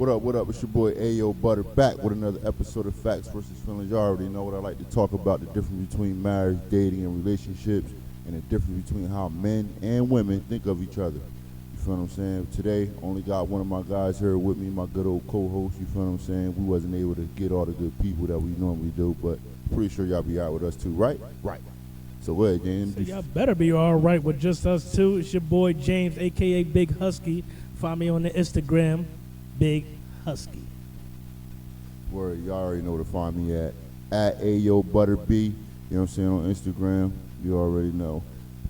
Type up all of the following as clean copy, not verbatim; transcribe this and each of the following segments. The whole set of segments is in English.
What up? It's your boy Ayo Butter back with another episode of Facts versus Feelingz. You already know what I like to talk about, the difference between marriage, dating, and relationships, and the difference between how men and women think of each other. You feel what I'm saying? Today, only got one of my guys here with me, my good old co-host. You feel what I'm saying? We wasn't able to get all the good people that we normally do, but pretty sure y'all be out with us too, right? Right. So go ahead, James. So y'all better be all right with just us two. It's your boy James, a.k.a. Big Husky. Find me on the Instagram, Big Husky. Word, y'all already know where to find me at Ayo Butter B. You know what I'm saying, on Instagram. You already know.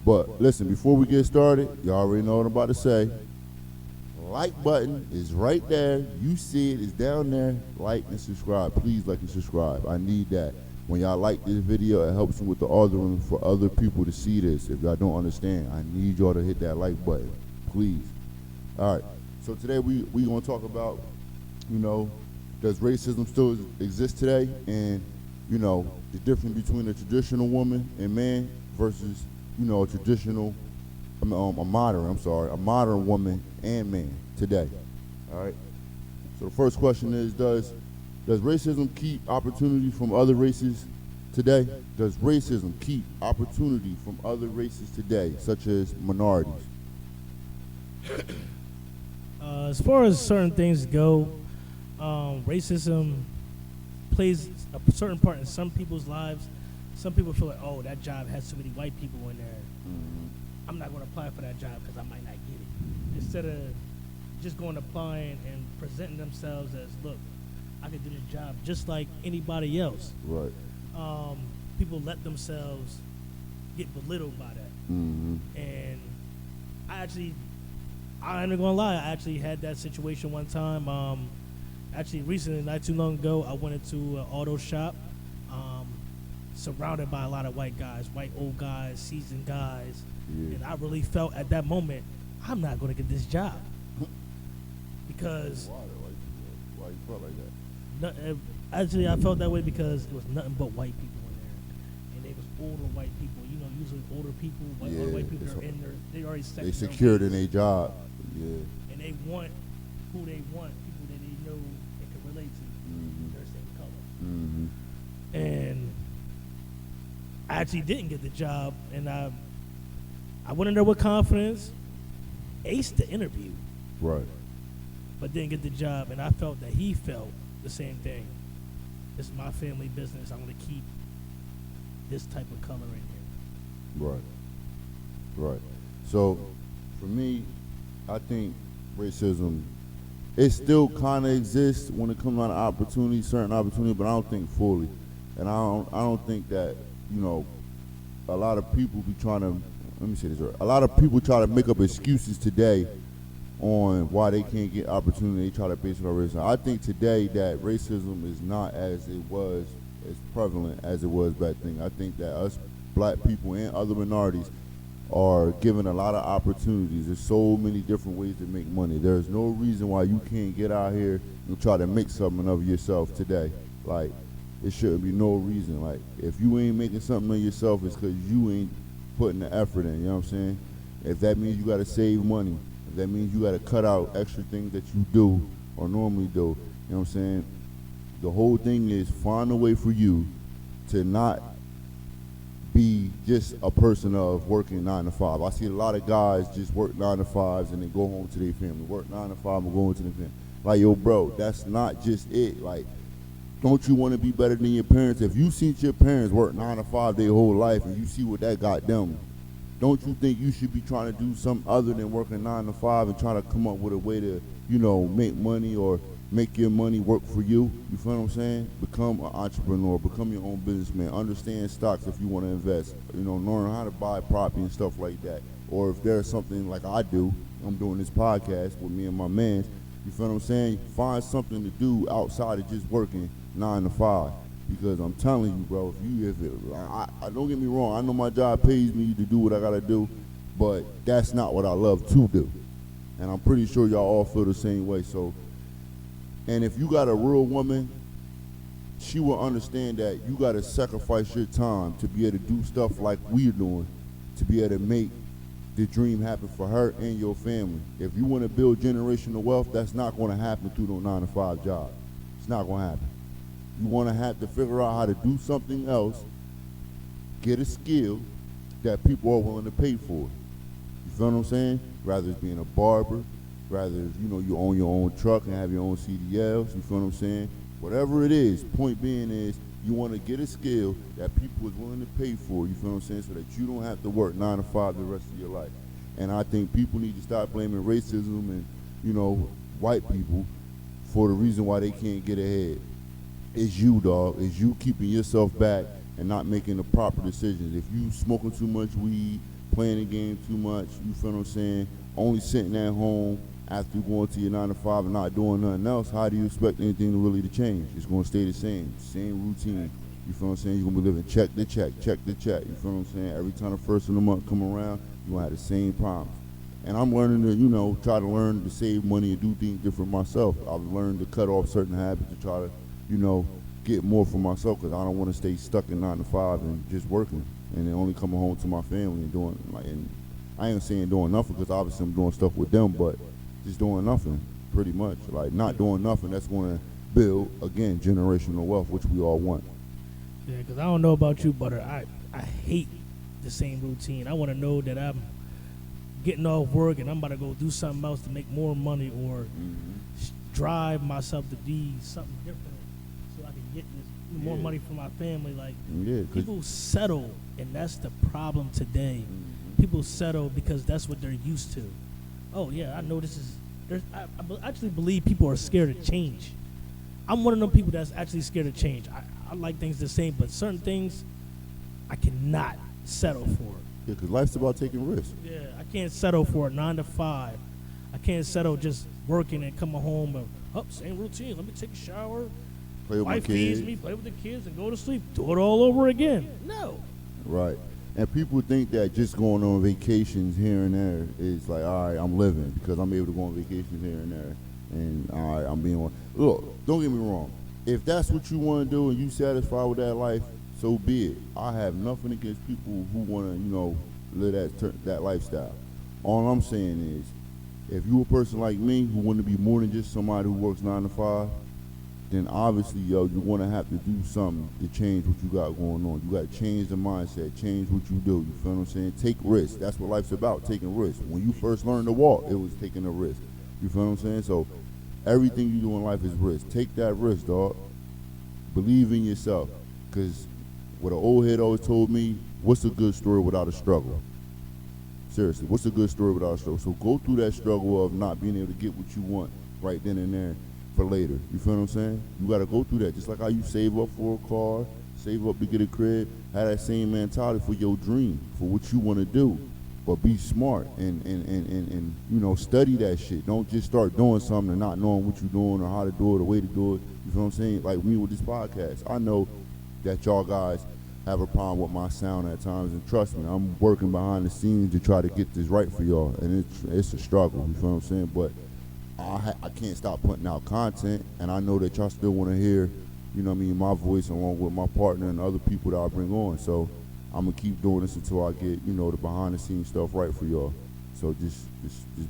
But listen, before we get started, y'all already know what I'm about to say. Like button is right there. You see it, it's down there. Like and subscribe. Please like and subscribe. I need that. When y'all like this video, it helps me with the algorithm for other people to see this. If y'all don't understand, I need y'all to hit that like button. Please. All right. So today we going to talk about, does racism still exist today? And, the difference between a traditional woman and man versus, a modern woman and man today. All right. So the first question is, does racism keep opportunity from other races today? Does racism keep opportunity from other races today, such as minorities? As far as certain things go, racism plays a certain part in some people's lives. Some people feel like, oh, that job has too many white people in there. I'm not going to apply for that job because I might not get it. Instead of just going applying and presenting themselves as, look, I could do this job just like anybody else. Right. People let themselves get belittled by that. And I ain't gonna lie, I actually had that situation one time. Actually, recently, not too long ago, I went into an auto shop, surrounded by a lot of white guys, white old guys, seasoned guys. Yeah. And I really felt at that moment, I'm not gonna get this job. Because why you felt like that? Actually, I felt that way because it was nothing but white people in there, and they was older white people. Usually older people, older white people are in there. They already they secured in their job. Yeah. And they want who they want, people that they know they can relate to, their same color. And I actually didn't get the job, and I went in there with confidence, aced the interview, right, but didn't get the job, and I felt that he felt the same thing. This is my family business. I'm going to keep this type of color in here. Right. So, for me, I think racism, it still kind of exists when it comes down to opportunity, certain opportunity, but I don't think fully. And I don't think that, a lot of people be trying to, let me say this right, a lot of people try to make up excuses today on why they can't get opportunity. They try to base it on racism. I think today that racism is not as prevalent as it was back then. I think that us black people and other minorities are given a lot of opportunities. There's so many different ways to make money. There's no reason why you can't get out here and try to make something of yourself today. Like, it shouldn't be no reason. Like, if you ain't making something of yourself, it's because you ain't putting the effort in, you know what I'm saying? If that means you got to save money, if that means you got to cut out extra things that you do or normally do, you know what I'm saying? The whole thing is find a way for you to not be just a person of working 9 to 5. I see a lot of guys just work 9 to 5s and then go home to their family. Work 9 to 5 and go home to their family. Like, yo, bro, that's not just it. Like, don't you want to be better than your parents? If you seen your parents work 9 to 5 their whole life and you see what that got them, don't you think you should be trying to do something other than working 9 to 5 and trying to come up with a way to, make money or make your money work for you? You feel what I'm saying? Become an entrepreneur, become your own businessman, understand stocks if you want to invest, learn how to buy property and stuff like that. Or if there's something like I do, I'm doing this podcast with me and my man, you feel what I'm saying? Find something to do outside of just working 9 to 5. Because I'm telling you, bro, I don't get me wrong, I know my job pays me to do what I gotta do, but that's not what I love to do. And I'm pretty sure y'all all feel the same way. So, and if you got a real woman, she will understand that you gotta sacrifice your time to be able to do stuff like we're doing, to be able to make the dream happen for her and your family. If you want to build generational wealth, that's not going to happen through no 9-to-5 job. It's not going to happen. You want to have to figure out how to do something else, get a skill that people are willing to pay for. You feel what I'm saying? Rather it's being a barber, rather you own your own truck and have your own CDLs. You feel what I'm saying? Whatever it is, point being is you want to get a skill that people is willing to pay for. You feel what I'm saying? So that you don't have to work 9 to 5 the rest of your life. And I think people need to stop blaming racism and white people for the reason why they can't get ahead. It's you, dog. It's you keeping yourself back and not making the proper decisions. If you smoking too much weed, playing the game too much, you feel what I'm saying, only sitting at home after going to your 9 to 5 and not doing nothing else, how do you expect anything to really change? It's going to stay the same routine. You feel what I'm saying? You're going to be living check to check. You feel what I'm saying? Every time the first of the month come around, you're going to have the same problems. And I'm learning to, try to learn to save money and do things different myself. I've learned to cut off certain habits to try to, get more for myself because I don't want to stay stuck in 9 to 5 and just working and then only coming home to my family and doing, and I ain't saying doing nothing because obviously I'm doing stuff with them, but just doing nothing, pretty much. Like, not doing nothing, that's going to build, again, generational wealth, which we all want. Yeah, because I don't know about you, Butter. I hate the same routine. I want to know that I'm getting off work and I'm about to go do something else to make more money or drive myself to be something different so I can get this more money for my family. Like, people settle, and that's the problem today. People settle because that's what they're used to. Oh, yeah, I know this is... I actually believe people are scared of change. I'm one of them people that's actually scared of change. I like things the same, but certain things I cannot settle for. Yeah, because life's about taking risks. Yeah, I can't settle for a 9 to 5. I can't settle just working and coming home and, same routine. Let me take a shower. Play with Wife my kids. feeds me, play with the kids, and go to sleep. Do it all over again. No. Right. And people think that just going on vacations here and there is like, all right, I'm living because I'm able to go on vacations here and there. And all right, I'm being on. Look, don't get me wrong. If that's what you want to do and you satisfied with that life, so be it. I have nothing against people who want to, live that lifestyle. All I'm saying is, if you a person like me who want to be more than just somebody who works 9 to 5, then obviously, you want to have to do something to change what you got going on. You got to change the mindset, change what you do. You feel what I'm saying? Take risks. That's what life's about, taking risks. When you first learned to walk, it was taking a risk. You feel what I'm saying? So everything you do in life is risk. Take that risk, dog. Believe in yourself. Because what an old head always told me, what's a good story without a struggle? Seriously, what's a good story without a struggle? So go through that struggle of not being able to get what you want right then and there for later. You feel what I'm saying? You got to go through that. Just like how you save up for a car, save up to get a crib, have that same mentality for your dream, for what you want to do. But be smart and study that shit. Don't just start doing something and not knowing what you're doing or how to do it or way to do it. You feel what I'm saying? Like me with this podcast. I know that y'all guys have a problem with my sound at times, and trust me, I'm working behind the scenes to try to get this right for y'all, and it's a struggle. You feel what I'm saying? But I can't stop putting out content, and I know that y'all still want to hear, my voice along with my partner and other people that I bring on. So I'm gonna keep doing this until I get, the behind the scenes stuff right for y'all. So just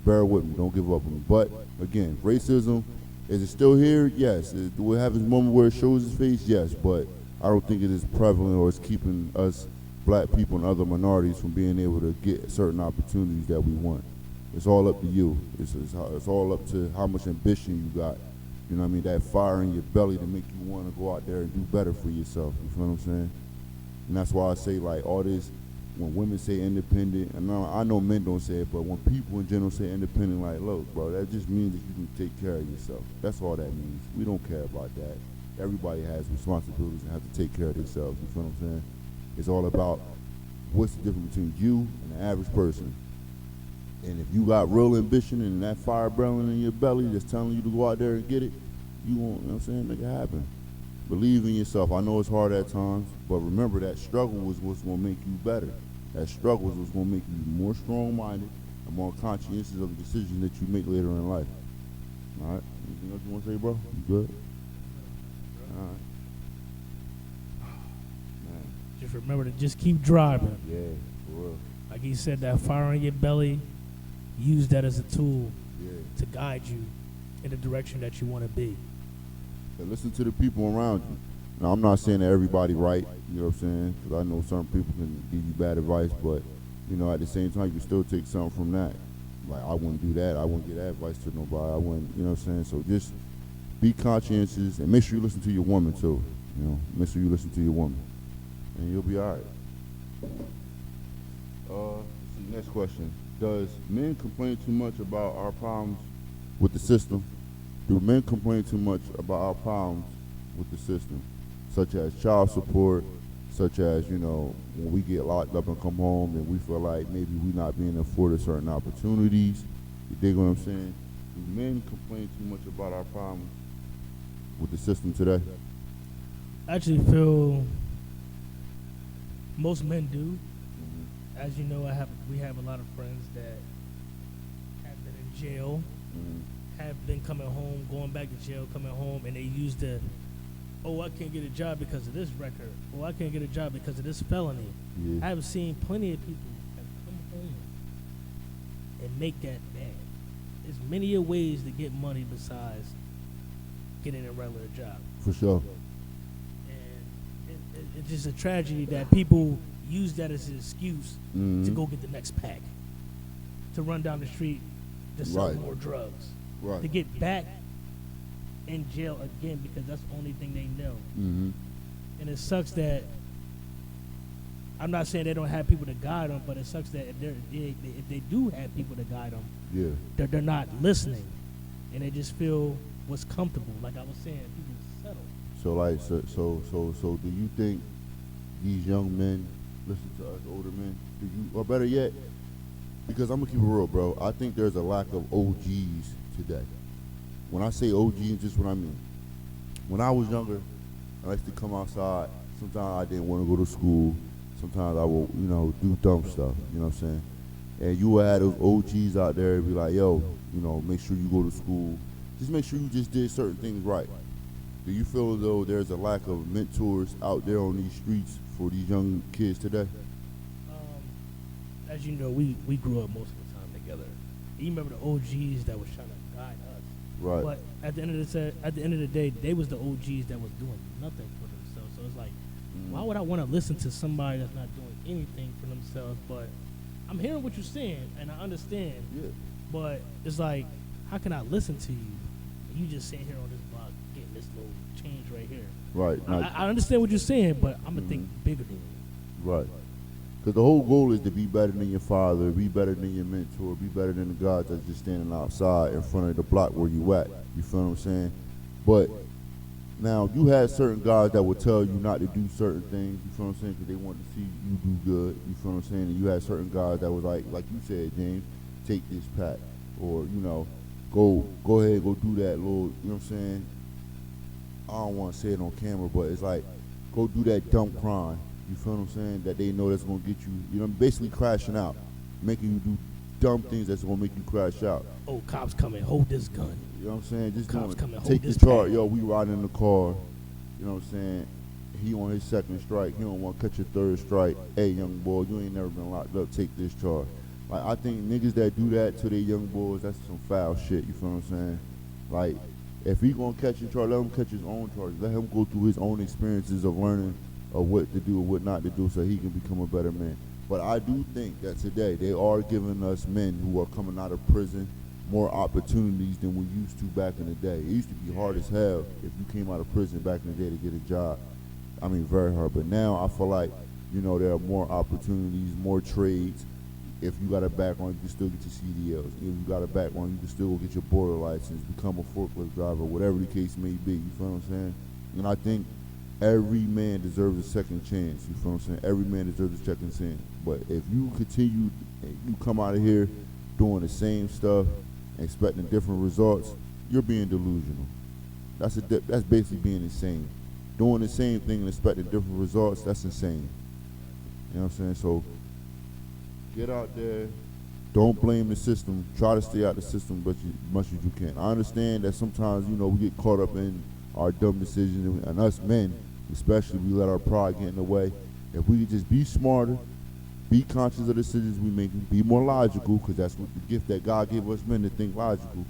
bear with me. Don't give up on me. But again, racism, is it still here? Yes. Do it have its moment where it shows its face? Yes. But I don't think it is prevalent or it's keeping us black people and other minorities from being able to get certain opportunities that we want. It's all up to you. It's all up to how much ambition you got. You know what I mean? That fire in your belly to make you want to go out there and do better for yourself. You feel what I'm saying? And that's why I say, like, all this, when women say independent, and I know men don't say it, but when people in general say independent, like, look, bro, that just means that you can take care of yourself. That's all that means. We don't care about that. Everybody has responsibilities and have to take care of themselves. You feel what I'm saying? It's all about what's the difference between you and the average person. And if you got real ambition and that fire burning in your belly that's telling you to go out there and get it, you won't, you know what I'm saying, make it happen. Believe in yourself. I know it's hard at times, but remember that struggle is what's going to make you better. That struggle is what's going to make you more strong-minded and more conscientious of the decisions that you make later in life. All right? Anything else you want to say, bro? You good? All right. Man. Just remember to just keep driving. Yeah, for real. Like he said, that fire in your belly, use that as a tool Yeah. to guide you in the direction that you want to be. And listen to the people around you. Now, I'm not saying that everybody right, you know what I'm saying? Because I know some people can give you bad advice, but, you know, at the same time, you can still take something from that. Like, I wouldn't do that. I wouldn't give that advice to nobody. I wouldn't, you know what I'm saying? So just be conscientious and make sure you listen to your woman, too. You know, make sure you listen to your woman. And you'll be all right. Let's see, next question. Does men complain too much about our problems with the system? Do men complain too much about our problems with the system, such as child support, such as, you know, when we get locked up and come home and we feel like maybe we not being afforded certain opportunities? You dig what I'm saying? Do men complain too much about our problems with the system today? I actually feel most men do. As you know, we have a lot of friends that have been in jail, have been coming home, going back to jail, coming home, and they use the, oh, I can't get a job because of this record. Oh, I can't get a job because of this felony. Yeah. I've seen plenty of people that come home and make that bad. There's many ways to get money besides getting a regular job. For sure. And it's just a tragedy that people use that as an excuse to go get the next pack, to run down the street to sell more drugs, to get back in jail again because that's the only thing they know. And it sucks that, I'm not saying they don't have people to guide them, but it sucks that if they do have people to guide them, they're not listening, and they just feel what's comfortable. Like I was saying, people settle. So like, so do you think these young men listen to us older men? Do you, or better yet, because I'm gonna keep it real, bro, I think there's a lack of OGs today. When I say OGs, just what I mean. When I was younger, I used to come outside. Sometimes I didn't want to go to school. Sometimes I would, you know, do dumb stuff. You know what I'm saying? And you would have those OGs out there and be like, yo, you know, make sure you go to school. Just make sure you just did certain things right. Do you feel as though there's a lack of mentors out there on these streets for these young kids today? As you know, we grew up most of the time together. You remember the OGs that was trying to guide us. Right. But at the end of the day, they was the OGs that was doing nothing for themselves. So it's like, why would I want to listen to somebody that's not doing anything for themselves? But I'm hearing what you're saying, and I understand. Yeah. But it's like, how can I listen to you? You just sitting here on this block getting this little change right here. Right. I understand what you're saying, but I'm gonna think bigger than you. Right. Because the whole goal is to be better than your father, be better than your mentor, be better than the guy that's just standing outside in front of the block where you at. You feel what I'm saying? But now you had certain guys that would tell you not to do certain things. You feel what I'm saying? Because they wanted to see you do good. You feel what I'm saying? And you had certain guys that was like you said, James, take this pack, or you know, go ahead, go do that little. You know what I'm saying? I don't want to say it on camera, but it's like, go do that dumb crime. You feel what I'm saying? That they know that's going to get you, you know, basically crashing out. Making you do dumb things that's going to make you crash out. Oh, cops coming, hold this gun. You know what I'm saying? Just cops coming, take the chart. Yo, we riding in the car. You know what I'm saying? He on his second strike. He don't want to catch your third strike. Hey, young boy, you ain't never been locked up. Take this charge. Like, I think niggas that do that to their young boys, that's some foul shit. You feel what I'm saying? Like, if he going to catch his charge, let him catch his own charge. Let him go through his own experiences of learning of what to do and what not to do so he can become a better man. But I do think that today they are giving us men who are coming out of prison more opportunities than we used to back in the day. It used to be hard as hell if you came out of prison back in the day to get a job. I mean, very hard. But now I feel like, you know, there are more opportunities, more trades. If you got a background, you can still get your CDLs. If you got a background, you can still get your border license, become a forklift driver, whatever the case may be. You feel what I'm saying? And I think every man deserves a second chance. You feel what I'm saying? Every man deserves a second chance. But if you continue, you come out of here doing the same stuff, expecting different results, you're being delusional. That's basically being insane. Doing the same thing and expecting different results, that's insane. You know what I'm saying? So get out there. Don't blame the system. Try to stay out the system as much as you can. I understand that sometimes, you know, we get caught up in our dumb decisions, and us men, especially, we let our pride get in the way. If we could just be smarter, be conscious of the decisions we make, be more logical, because that's what the gift that God gave us men, to think logical,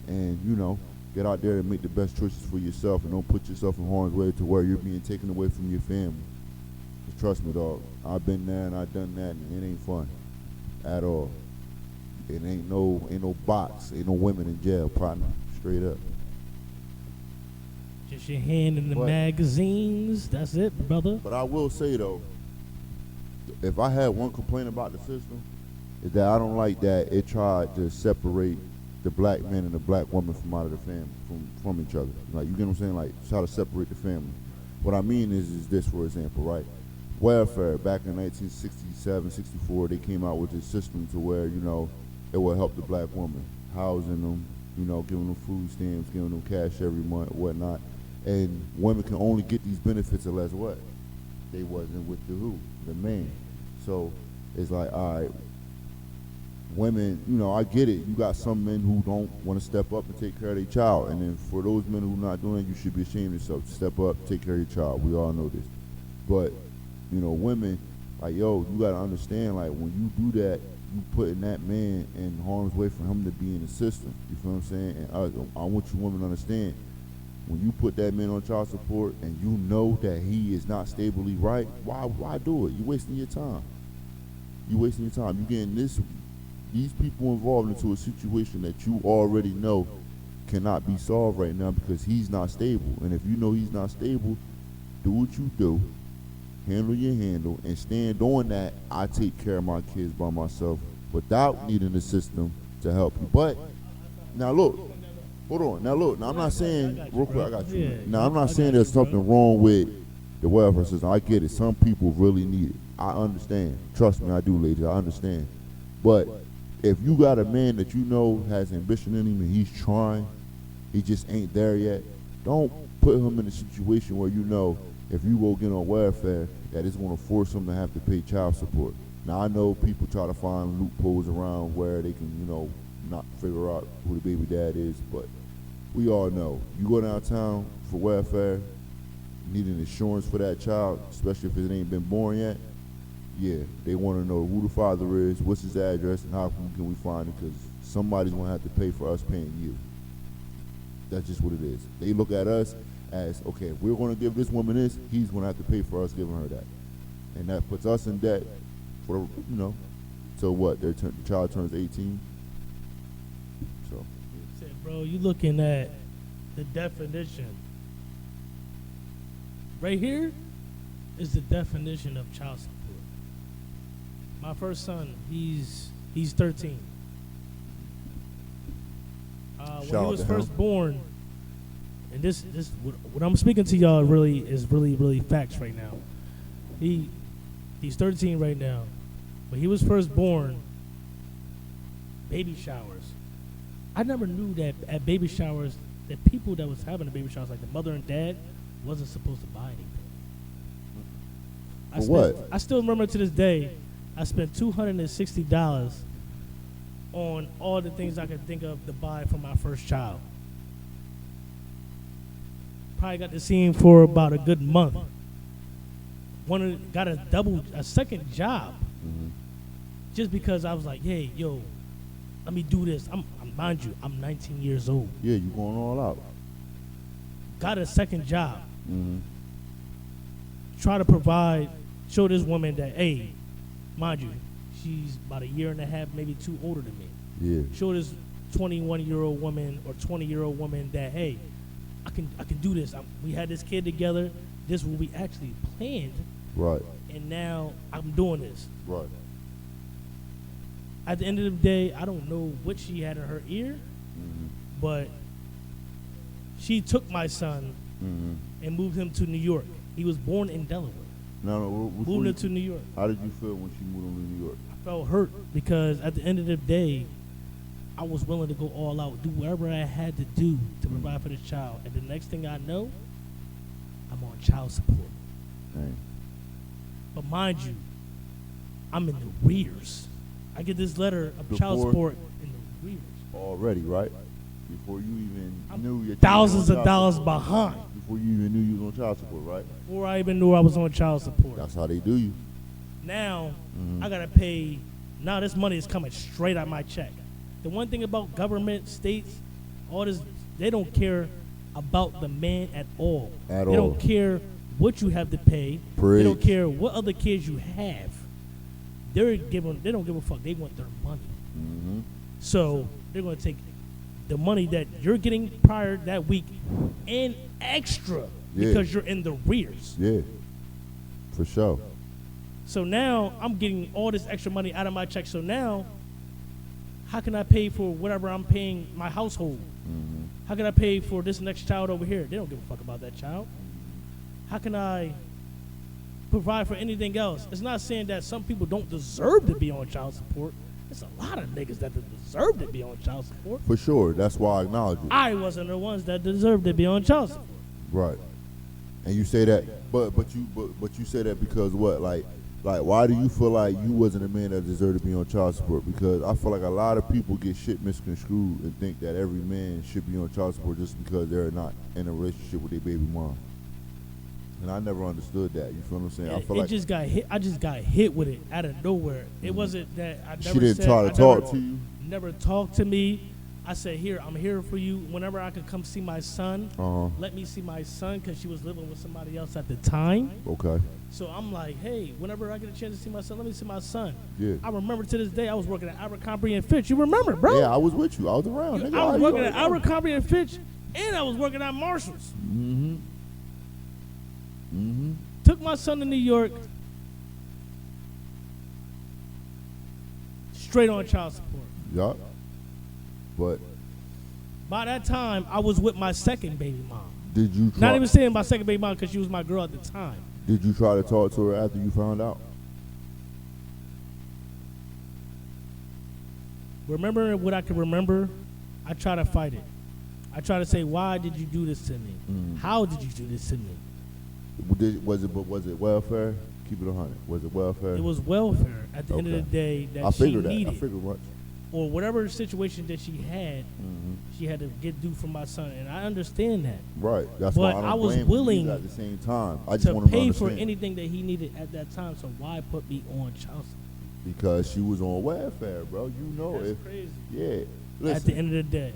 and get out there and make the best choices for yourself, and don't put yourself in harm's way to where you're being taken away from your family. Cause trust me, dog, I've been there and I've done that, and it ain't fun at all. It ain't no box, ain't no women in jail, partner, straight up. Just your hand in the magazines. That's it, brother. But I will say though, if I had one complaint about the system, is that I don't like that it tried to separate the black man and the black woman from out of the family, from each other. Like, you get what I'm saying? Like, try to separate the family. What I mean is this, for example, right? Welfare, back in 1967, 64, they came out with this system to where, it will help the black woman, housing them, giving them food stamps, giving them cash every month, whatnot. And women can only get these benefits unless what? They wasn't with the who? The man. So it's like, all right, women, I get it. You got some men who don't want to step up and take care of their child. And then for those men who are not doing it, you should be ashamed of yourself. Step up, take care of your child. We all know this. But, women, like, yo, you got to understand, like, when you do that, you putting that man in harm's way for him to be in the system. You feel what I'm saying? And I want you women to understand, when you put that man on child support and you know that he is not stably right, why do it? You're wasting your time. You're wasting your time. You're getting these people involved into a situation that you already know cannot be solved right now because he's not stable. And if you know he's not stable, do what you do, handle your handle, and stand on that. I take care of my kids by myself without needing the system to help you. But now look, hold on. Now look, I'm not saying, real quick, I got you. Now I'm not saying there's something wrong with the welfare system. I get it. Some people really need it. I understand. Trust me, I do, ladies. I understand. But if you got a man that you know has ambition in him and he's trying, he just ain't there yet, don't put him in a situation where if you go get on welfare, that it's going to force him to have to pay child support. Now, I know people try to find loopholes around where they can, not figure out who the baby dad is, but we all know. You go downtown for welfare, need an insurance for that child, especially if it ain't been born yet. Yeah, they want to know who the father is, what's his address, and how can we find it, because somebody's going to have to pay for us paying you. That's just what it is. They look at us as, okay, if we're going to give this woman this, he's going to have to pay for us giving her that. And that puts us in debt for, till what? The child turns 18. So. Bro, you looking at the definition. Right here is the definition of child support. My first son, he's 13. When he was first born, and this what I'm speaking to y'all really is really facts right now. He's 13 right now. When he was first born, baby showers. I never knew that at baby showers, the people that was having the baby showers, like the mother and dad, wasn't supposed to buy anything. I still remember to this day, I spent $260 on all the things I could think of to buy for my first child. Probably got to see him for about a good month. Got a second job, just because I was like, hey, yo, let me do this. Mind you, I'm 19 years old. Yeah, you going all out. Got a second job. Try to provide, show this woman that, hey, mind you, she's about a year and a half, maybe 2 older than me. Yeah. Show this 21-year-old woman or 20-year-old woman that, hey, I can do this. We had this kid together. This what we actually planned. Right. And now I'm doing this. Right. At the end of the day, I don't know what she had in her ear, but she took my son and moved him to New York. He was born in Delaware. Moved him to New York. How did you feel when she moved him to New York? I felt hurt because at the end of the day, I was willing to go all out, do whatever I had to do to provide for this child. And the next thing I know, I'm on child support. Dang. But mind you, I'm in the rears. I get this letter of child support in the rears. Already, right? Before you even knew your thousands of dollars behind. Before you even knew you was on child support, right? Before I even knew I was on child support. That's how they do you. Now I gotta pay. Now this money is coming straight out my check. The one thing about government, states, all this, they don't care about the man at all. They don't care what you have to pay. They don't care what other kids you have. They don't give a fuck. They want their money. So they're gonna take the money that you're getting prior that week and extra because you're in the rears. Yeah, for sure. So now I'm getting all this extra money out of my check. So now, how can I pay for whatever I'm paying my household? How can I pay for this next child over here? They don't give a fuck about that child. How can I provide for anything else? It's not saying that some people don't deserve to be on child support. There's a lot of niggas that deserve to be on child support. For sure. That's why I acknowledge it. I wasn't the ones that deserved to be on child support. Right. And you say that, but you say that because what? Like why do you feel like you wasn't a man that deserved to be on child support? Because I feel like a lot of people get shit misconstrued and think that every man should be on child support just because they're not in a relationship with their baby mom. And I never understood that. You feel what I'm saying? I feel like just got hit. I just got hit with it out of nowhere. It wasn't that I never. She didn't try to talk to you. Never talked to me. I said, "Here, I'm here for you. Whenever I could come see my son, let me see my son," because she was living with somebody else at the time. Okay. So I'm like, "Hey, whenever I get a chance to see my son, let me see my son." Yeah. I remember to this day I was working at Abercrombie and Fitch. You remember, bro? Yeah, I was with you. I was around. I was working at Abercrombie and Fitch, and I was working at Marshalls. Took my son to New York, straight on child support. Yup. But by that time, I was with my second baby mom. Did you not even saying my second baby mom because she was my girl at the time. Did you try to talk to her after you found out? Remembering what I can remember, I try to fight it. I try to say, why did you do this to me? How did you do this to me? Was it welfare? Keep it 100. Was it welfare? It was welfare at the end of the day that she needed. I figured much. Or whatever situation that she had to get due for my son, and I understand that. Right. That's why I was willing at the same time. I just to pay for anything that he needed at that time. So why put me on child support? Because she was on welfare, bro. You know that's crazy. Yeah. Listen, at the end of the day,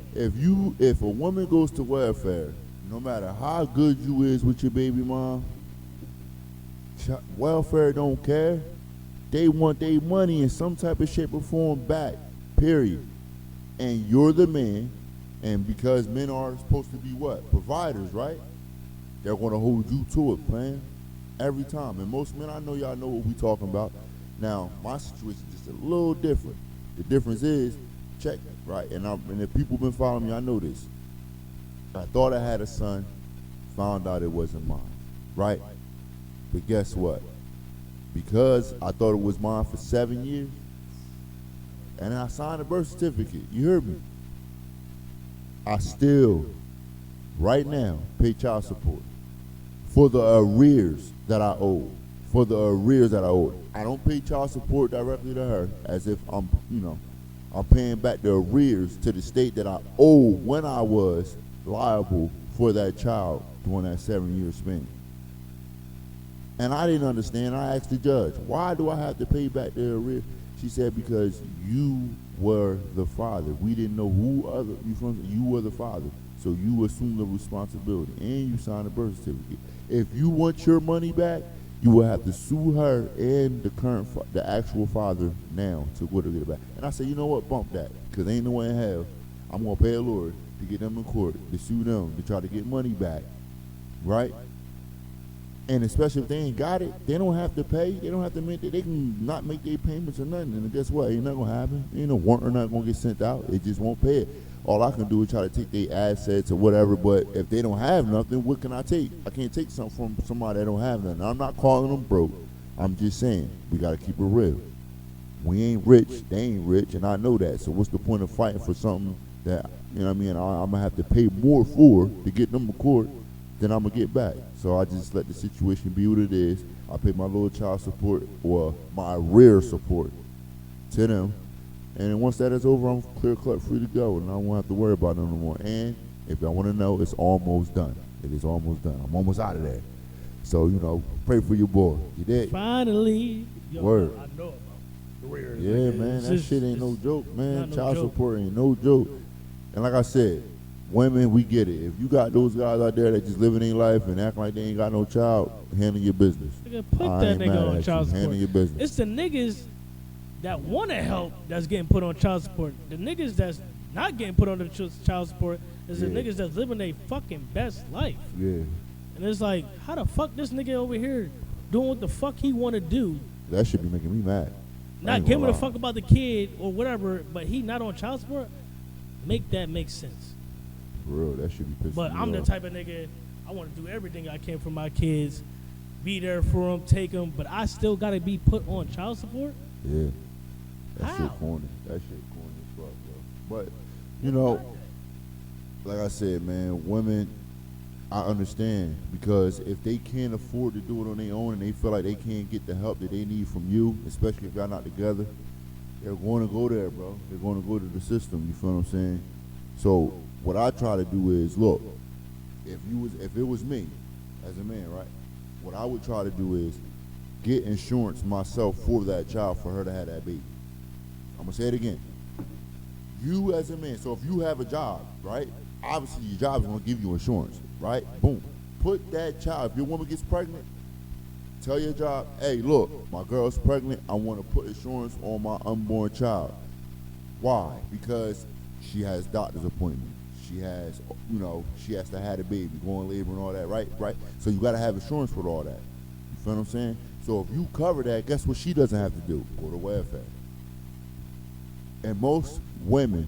if a woman goes to welfare, no matter how good you is with your baby mom, welfare don't care. They want their money in some type of shape or form back. Period. And you're the man, and because men are supposed to be what? Providers, right? They're going to hold you to it, man. Every time. And most men, I know y'all know what we talking about. Now, my situation is just a little different. The difference is, check it, right? And if people been following me, I know this. I thought I had a son, found out it wasn't mine, right? But guess what? Because I thought it was mine for 7 years, and I signed a birth certificate. You heard me? I still, right now, pay child support for the arrears that I owe. I don't pay child support directly to her as if I'm paying back the arrears to the state that I owe when I was liable for that child during that 7-year span. And I didn't understand. I asked the judge, why do I have to pay back the arrears? She said, because you were the father. We didn't know you were the father. So you assumed the responsibility and you signed a birth certificate. If you want your money back, you will have to sue her and the actual father now to go to get it back. And I said, you know what, bump that, because ain't no way in hell I'm going to pay a lawyer to get them in court, to sue them, to try to get money back, right? And especially if they ain't got it, they don't have to pay. They don't have to make it. They can not make their payments or nothing. And guess what? Ain't nothing going to happen. Ain't no warrant not going to get sent out. They just won't pay it. All I can do is try to take their assets or whatever. But if they don't have nothing, what can I take? I can't take something from somebody that don't have nothing. I'm not calling them broke. I'm just saying we got to keep it real. We ain't rich. They ain't rich. And I know that. So what's the point of fighting for something that, you know what I mean, I'm going to have to pay more for to get them to court than I'm going to get back. So I just let the situation be what it is. I pay my little child support or my rear support to them. And then once that is over, I'm clear-cut free to go. And I won't have to worry about it no more. And if I want to know, it's almost done. It is almost done. I'm almost out of there. So, pray for your boy. You did? Finally. Yo, Word. I know about careers. Yeah, nigga. man, It's that just- shit ain't it's no joke, man. not no Child joke. support ain't no joke. And like I said, women, we get it. If you got those guys out there that just living their life and acting like they ain't got no child, handle your business. Nigga, put I that ain't nigga mad on at child you. support. Handle your business. It's the niggas that want to help that's getting put on child support. The niggas that's not getting put on the child support is the Yeah. niggas that's living their fucking best life. Yeah, And it's like, how the fuck this nigga over here doing what the fuck he want to do, that should be making me mad. I not ain't giving gonna a lie. fuck about the kid or whatever, but he not on child support? Make that make sense. For real, that should be pissing But me I'm the off. type of nigga, I want to do everything I can for my kids, be there for them, take them, but I still got to be put on child support? Yeah, that How? shit corny. That shit corny as fuck, bro. But like I said, man, women, I understand, because if they can't afford to do it on their own and they feel like they can't get the help that they need from you, especially if y'all not together, they're going to go there, bro. They're going to go to the system. You feel what I'm saying? So what I try to do is, look, if it was me as a man, right? What I would try to do is get insurance myself for that child for her to have that baby. I'm gonna say it again. You as a man, so if you have a job, right? Obviously your job is gonna give you insurance, right? Boom. Put that child, if your woman gets pregnant, tell your job, hey, look, my girl's pregnant, I wanna put insurance on my unborn child. Why? Because she has doctor's appointment. She has, she has to have a baby, go in labor and all that, right? Right? So you gotta have insurance for all that. You feel what I'm saying? So if you cover that, guess what she doesn't have to do? Go to welfare. And most women,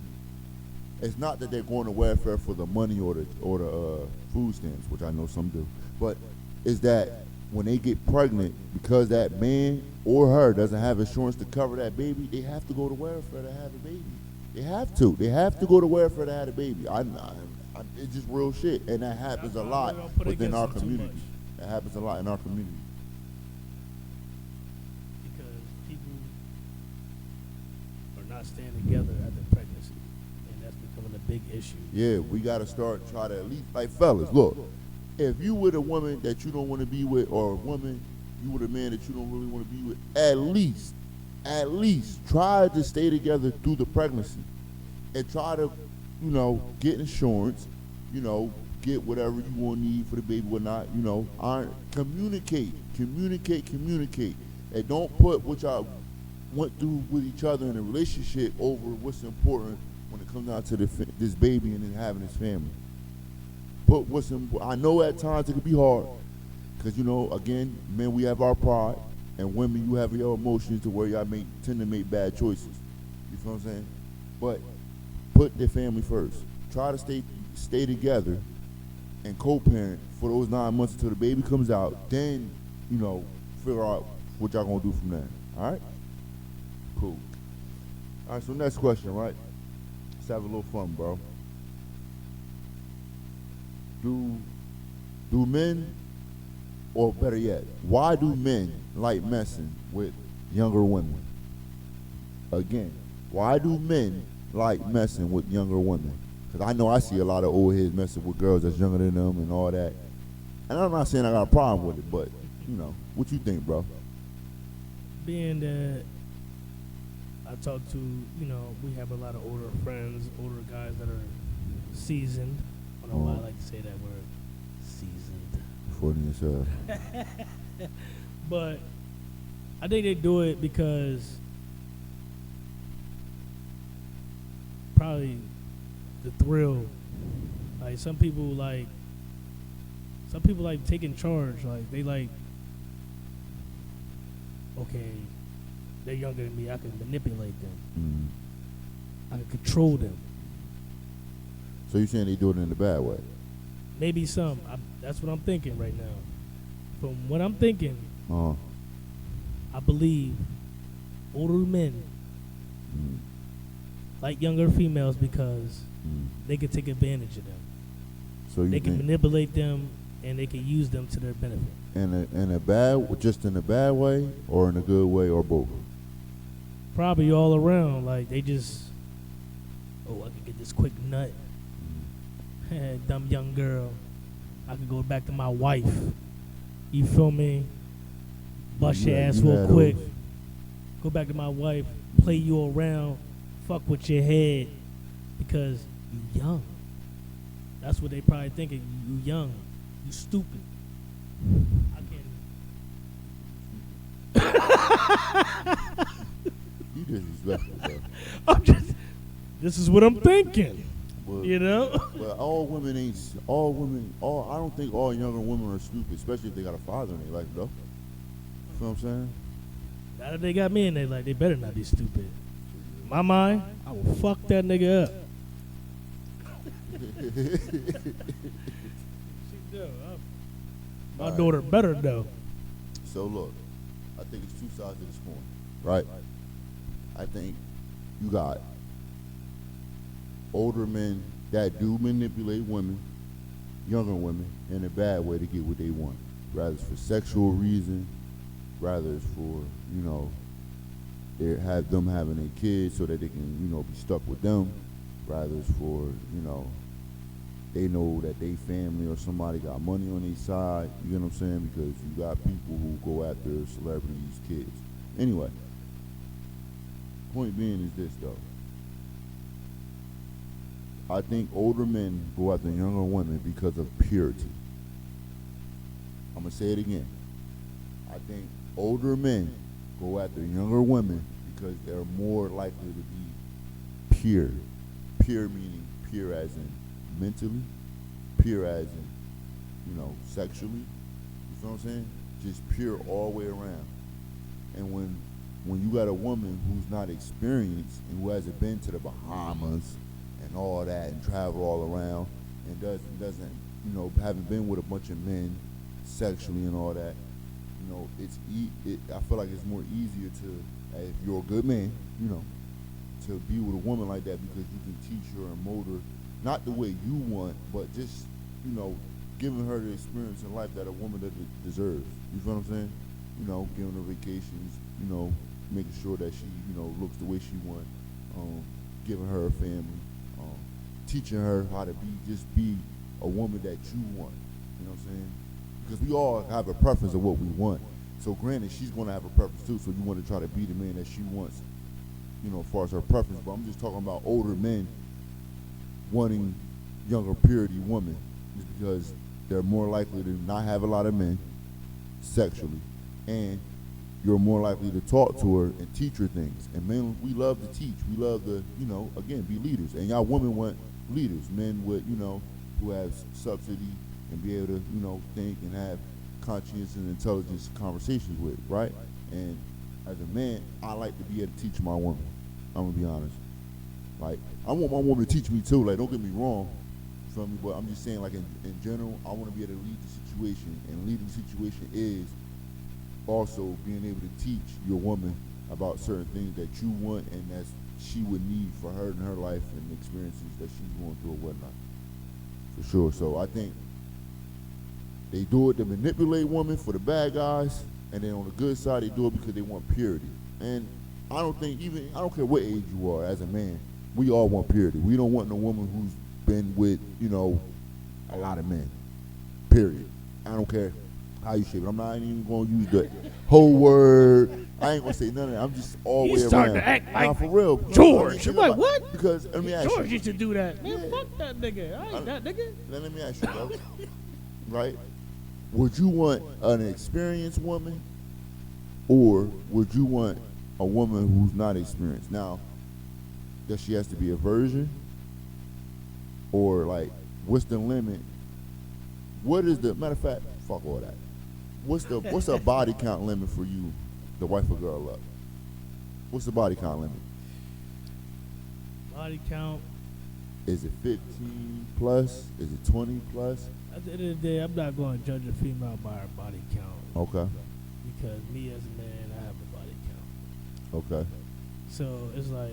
it's not that they're going to welfare for the money or the food stamps, which I know some do, but is that when they get pregnant, because that man or her doesn't have insurance to cover that baby, they have to go to welfare to have a baby. They have to. They have to go to welfare to have a baby. It's just real shit, and that happens a lot within our community. That happens a lot in our community. Because people are not staying together after pregnancy, and that's becoming a big issue. Yeah, we gotta try to at least, like, fellas, look, if you with a woman that you don't want to be with, or a woman, you with a man that you don't really want to be with, at least try to stay together through the pregnancy, and try to, get insurance, get whatever you want to need for the baby, whatnot, communicate, and don't put what y'all went through with each other in a relationship over what's important when it comes down to this baby and then having his family. Put what's important. I know at times it can be hard, because again, men, we have our pride, and women, you have your emotions to where y'all tend to make bad choices. You feel what I'm saying? But put their family first. Try to stay together and co-parent for those 9 months until the baby comes out. Then, figure out what y'all gonna do from there. All right? Cool. All right. So next question, right? Let's have a little fun, bro. Do men, or better yet, why do men like messing with younger women? Again, why do men like messing with younger women? Because I know I see a lot of old heads messing with girls that's younger than them and all that. And I'm not saying I got a problem with it, but, what you think, bro? Being that I talk to, we have a lot of older friends, older guys that are seasoned. I don't know why I like to say that word, seasoned. Funny as hell. But I think they do it because probably the thrill. Like some people like taking charge. Like they like, okay, they're younger than me. I can manipulate them. I can control them. So you're saying they do it in a bad way? Maybe some. That's what I'm thinking right now. From what I'm thinking, I believe older men like younger females because they can take advantage of them. So they can manipulate them and they can use them to their benefit. In a bad way, or in a good way, or both? Probably all around. Like they just, I can get this quick nut. Dumb young girl. I can go back to my wife. You feel me? Bust your ass you real had quick. those. Go back to my wife. Play you around. Fuck with your head because you young. That's what they probably thinking. You young. You stupid. I can't. You disrespectful, bro. I'm just. This is what I'm thinking. But, You know. but all women ain't. I don't think all younger women are stupid, especially if they got a father in their life, though. You know what I'm saying? Now that they got me in there, like they better not be stupid. In my mind, I will fuck that nigga up. My Alright. daughter better though. So look, I think it's two sides to this coin, right? I think you got older men that do manipulate women, younger women, in a bad way to get what they want. Rather it's for sexual reason, rather it's for, they have them having a kid so that they can, be stuck with them. Rather it's for, they know that they family or somebody got money on their side, you get what I'm saying? Because you got people who go after celebrities' kids. Anyway, point being is this though. I think older men go after younger women because of purity. I'm gonna say it again. I think older men go after younger women because they're more likely to be pure. Pure meaning pure as in mentally, pure as in, sexually. You feel what I'm saying? Just pure all the way around. And when you got a woman who's not experienced and who hasn't been to the Bahamas and all that and traveled all around and doesn't haven't been with a bunch of men sexually and all that, I feel like it's more easier to, if you're a good man, to be with a woman like that because you can teach her and mold her, not the way you want, but just, giving her the experience in life that a woman deserves. You feel what I'm saying? Giving her vacations, making sure that she, looks the way she wants, giving her a family, teaching her how to be a woman that you want. You know what I'm saying? Because we all have a preference of what we want. So granted, she's going to have a preference too, so you want to try to be the man that she wants, as far as her preference. But I'm just talking about older men wanting younger purity women is because they're more likely to not have a lot of men sexually, and you're more likely to talk to her and teach her things. And men, we love to teach. We love to, again, be leaders. And y'all women want leaders, men with, who have subsidy and be able to, think and have conscience and intelligence conversations with, right? And as a man, I like to be able to teach my woman. I'm gonna be honest. Like, I want my woman to teach me too. Like, don't get me wrong, you feel me? But I'm just saying, like, in general, I want to be able to lead the situation. And leading the situation is also being able to teach your woman about certain things that you want and that she would need for her in her life and the experiences that she's going through or whatnot. For sure. So I think they do it to manipulate women for the bad guys, and then on the good side, they do it because they want purity. And I don't care what age you are as a man, we all want purity. We don't want no woman who's been with, a lot of men. Period. I don't care how you shape it. I'm not even going to use the whole word. I ain't going to say none of that. I'm just all the way around. He's starting to act like for real. George. I'm like, what? Because, let me ask you. George used to do that. Man, fuck that nigga. I ain't that nigga. Let me ask you, bro. Right? Would you want an experienced woman, or would you want a woman who's not experienced? Now, does she has to be a virgin? Or, like, what's the limit? What is the, matter of fact, fuck all that. What's a body count limit for you to wife a girl up? What's the body count limit? Body count. Is it 15 plus? Is it 20 plus? At the end of the day, I'm not going to judge a female by her body count. Okay. Because me as a man, I have a body count. Okay. So it's like,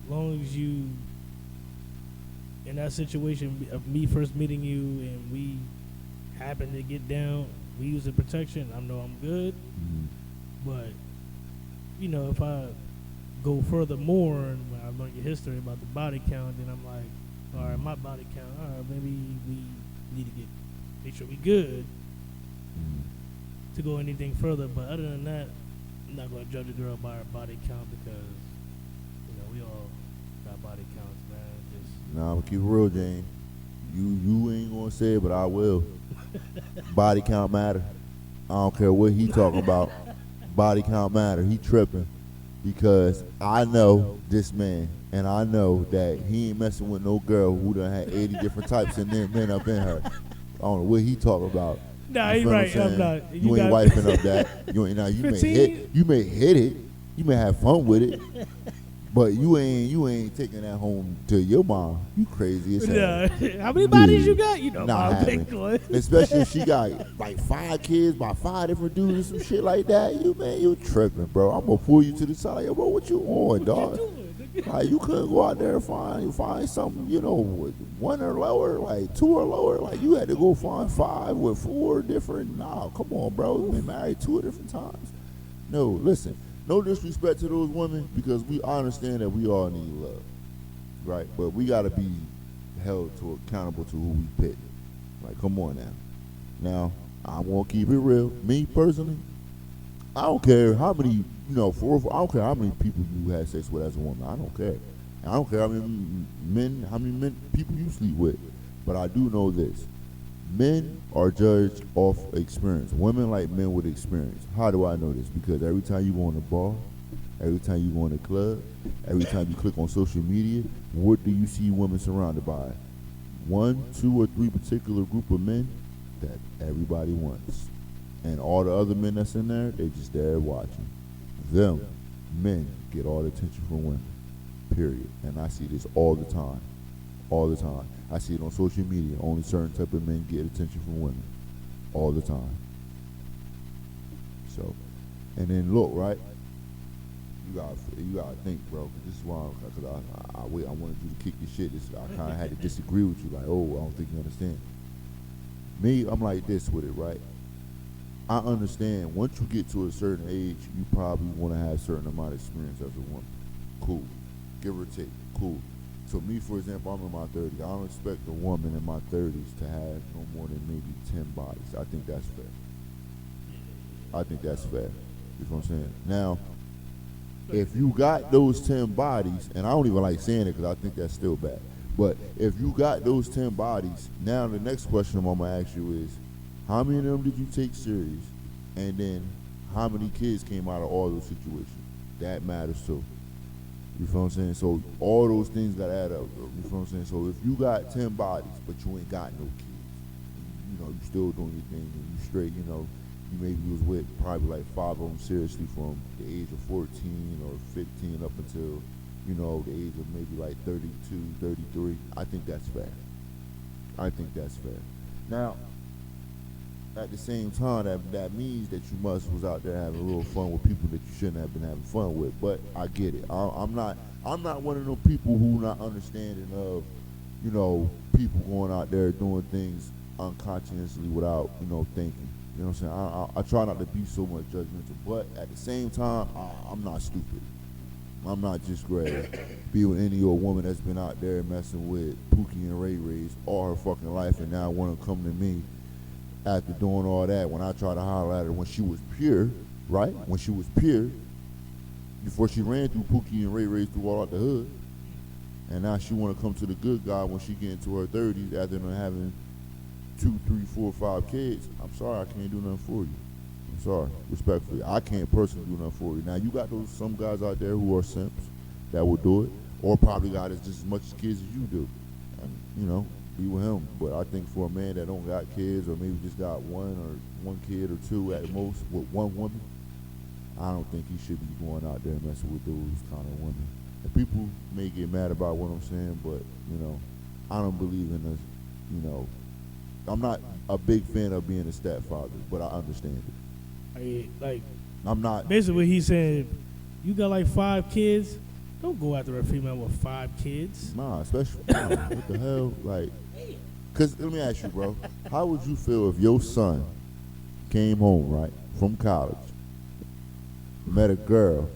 as long as you, in that situation of me first meeting you and we happen to get down, we use the protection, I know I'm good. Mm-hmm. But, if I go further more and when I learn your history about the body count, then I'm like, all right, my body count, all right, maybe we need to make sure we good. to go anything further. But other than that, I'm not gonna judge a girl by her body count because we all got body counts, man. Just Nah, I'm gonna keep it real, Jane. You ain't gonna say it, but I will. Body count matter. I don't care what he talking about. Body count matter. He tripping because I know this man, and I know that he ain't messing with no girl who done had 80 different types and then men up in her. I don't know what he talking about. nah, You you feel right. what I'm I'm saying? not. You ain't wiping up that. You ain't now. You may 15? hit it. You may have fun with it, but you ain't taking that home to your mom. You crazy as hell. Yeah. How many bodies you got? Not Mom having. picked one. Especially if she got like 5 kids by 5 different dudes and some shit like that. You tripping, bro. I'm gonna pull you to the side. Yo, bro, what you on, dog? Like you couldn't go out there and find something, with 1 or lower, like 2 or lower. Like you had to go find 5 with 4 different. Nah, come on, bro. You've been married 2 different times. No, listen. No disrespect to those women because I understand that we all need love, right? But we gotta be held accountable to who we pick. Like, come on now. Now, I'm gonna keep it real. Me personally, I don't care how many, I don't care how many people you had sex with as a woman. I don't care. I don't care how many people you sleep with. But I do know this. Men are judged off experience. Women like men with experience. How do I know this? Because every time you go on a bar, every time you go in a club, every time you click on social media, what do you see women surrounded by? 1, 2, or 3 particular group of men that everybody wants. And all the other men that's in there, they just there watching. Them men get all the attention from women. Period. And I see this all the time. All the time. I see it on social media. Only certain type of men get attention from women. All the time. So, and then look, right? You gotta think, bro. 'Cause this is why, because I wanted you to kick your shit. I kind of had to disagree with you. Like, oh, I don't think you understand. Me, I'm like this with it, right? I understand. Once you get to a certain age, you probably want to have a certain amount of experience as a woman. Cool. Give or take. Cool. So me, for example, I'm in my 30s. I don't expect a woman in my 30s to have no more than maybe 10 bodies. I think that's fair. I think that's fair. You know what I'm saying? Now, if you got those 10 bodies, and I don't even like saying it because I think that's still bad, but if you got those 10 bodies, now the next question I'm going to ask you is, how many of them did you take serious? And then, how many kids came out of all those situations? That matters too. You feel what I'm saying? So all those things got to add up, bro. You feel what I'm saying? So if you got 10 bodies, but you ain't got no kids, you still doing your thing, and you straight, you maybe was with probably like 5 of them seriously from the age of 14 or 15 up until, the age of maybe like 32, 33. I think that's fair. I think that's fair. Now, at the same time, that means that you was out there having a little fun with people that you shouldn't have been having fun with. But I get it. I'm not one of those people who not understanding of, people going out there doing things unconsciously without, thinking. You know what I'm saying? I try not to be so much judgmental, but at the same time, I'm not stupid. I'm not just going to be with any old woman that's been out there messing with Pookie and Ray Rays all her fucking life and now want to come to me after doing all that when I try to holler at her when she was pure, right? When she was pure, before she ran through Pookie and Ray Rays through all out the hood. And now she want to come to the good guy when she get into her 30s after having 2, 3, 4, 5 kids. I'm sorry, I can't do nothing for you. I'm sorry, respectfully. I can't personally do nothing for you. Now, you got some guys out there who are simps that will do it, or probably got just as much kids as you do. And, be with him. But I think for a man that don't got kids or maybe just got one kid or 2 at most with one woman, I don't think he should be going out there and messing with those kind of women. And people may get mad about what I'm saying, but, I don't believe in this, I'm not a big fan of being a stepfather, but I understand it. I'm not. Basically, what he's saying, you got like 5 kids, don't go after a female with 5 kids. Nah, especially, what the hell? Because let me ask you, bro, how would you feel if your son came home, right, from college, met a girl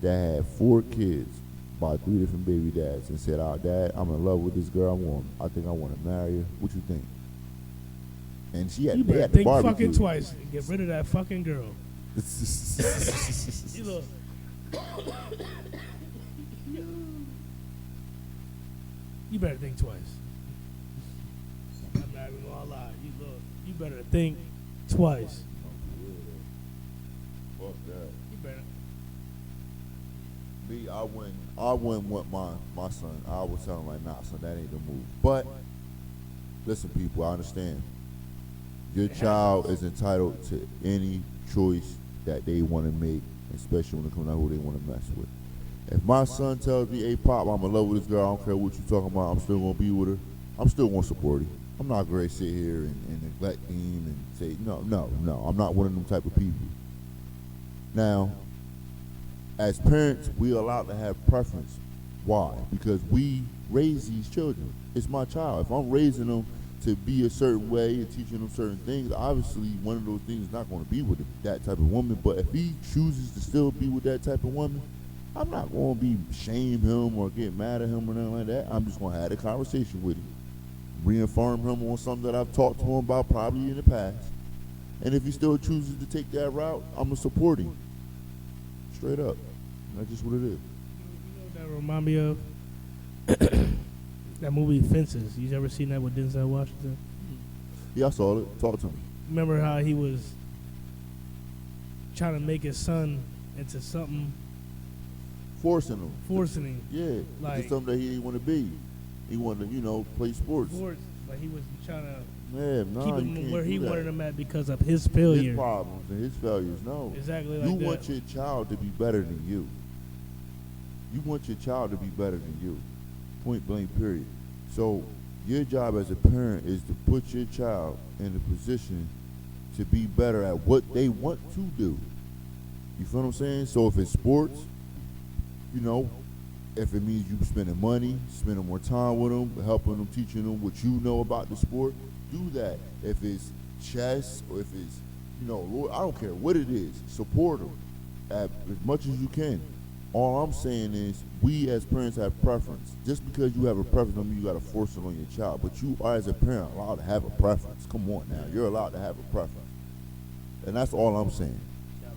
that had 4 kids by 3 different baby dads and said, Dad, I'm in love with this girl. I think I want to marry her. What you think? And she had, You they better had the think barbecue. fucking twice and get rid of that fucking girl. You look. You better think twice. I'm not even gonna lie. You better think twice. Fuck that. You better. Me, I wouldn't want my son. I would tell him like, nah, son, that ain't the move. But listen, people, I understand. Your child is entitled to any choice that they want to make, especially when it comes down to who they want to mess with. If my son tells me, hey, Pop, I'm in love with this girl, I don't care what you're talking about, I'm still going to be with her, I'm still going to support him. I'm not going to sit here and neglect him and say, no. I'm not one of them type of people. Now, as parents, we're allowed to have preference. Why? Because we raise these children. It's my child. If I'm raising them to be a certain way and teaching them certain things, obviously one of those things is not going to be with that type of woman. But if he chooses to still be with that type of woman, I'm not going to be shame him or get mad at him or nothing like that. I'm just going to have a conversation with him, reaffirm him on something that I've talked to him about probably in the past. And if he still chooses to take that route, I'm going to support him. Straight up. That's just what it is. You know what that remind me of? That movie Fences. You ever seen that with Denzel Washington? Yeah, I saw it. Talk to me. Remember how he was trying to make his son into something, Forcing him. forcing him. Yeah. Like- It's something that he didn't want to be. He wanted to, play sports. Like he was trying to Yeah, nah, keep you him can't where do he that. wanted him at because of his failure. His problems and his failures. No. Exactly You like want that. your child to be better than you. You want your child to be better than you. Point blank, period. So your job as a parent is to put your child in a position to be better at what they want to do. You feel what I'm saying? So if it's sports, if it means you spending money, spending more time with them, helping them, teaching them what you know about the sport, do that. If it's chess or if it's, Lord, I don't care what it is, support them as much as you can. All I'm saying is we as parents have preference. Just because you have a preference doesn't mean you got to force it on your child. But you are, as a parent, allowed to have a preference. Come on now. You're allowed to have a preference. And that's all I'm saying.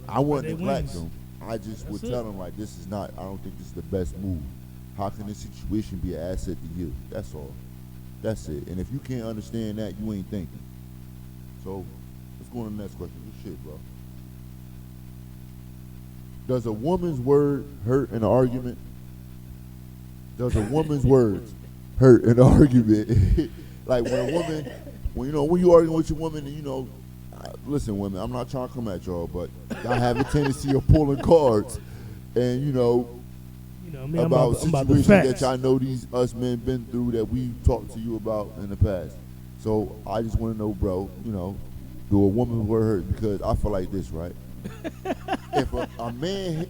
I wouldn't neglect them. I just would tell them, like, I don't think this is the best move. How can this situation be an asset to you? That's all. That's it. And if you can't understand that, you ain't thinking. So let's go on to the next question. Good shit, bro. Does a woman's word hurt in an argument? Does a woman's words hurt in an argument? Like when a woman, when you arguing with your woman, and listen, women, I'm not trying to come at y'all, but I have a tendency of pulling cards, and Me, I'm about about the situations facts. that y'all know us men been through that we've talked to you about in the past. So I just want to know, bro, do a woman's word hurt? Because I feel like this, right? If a man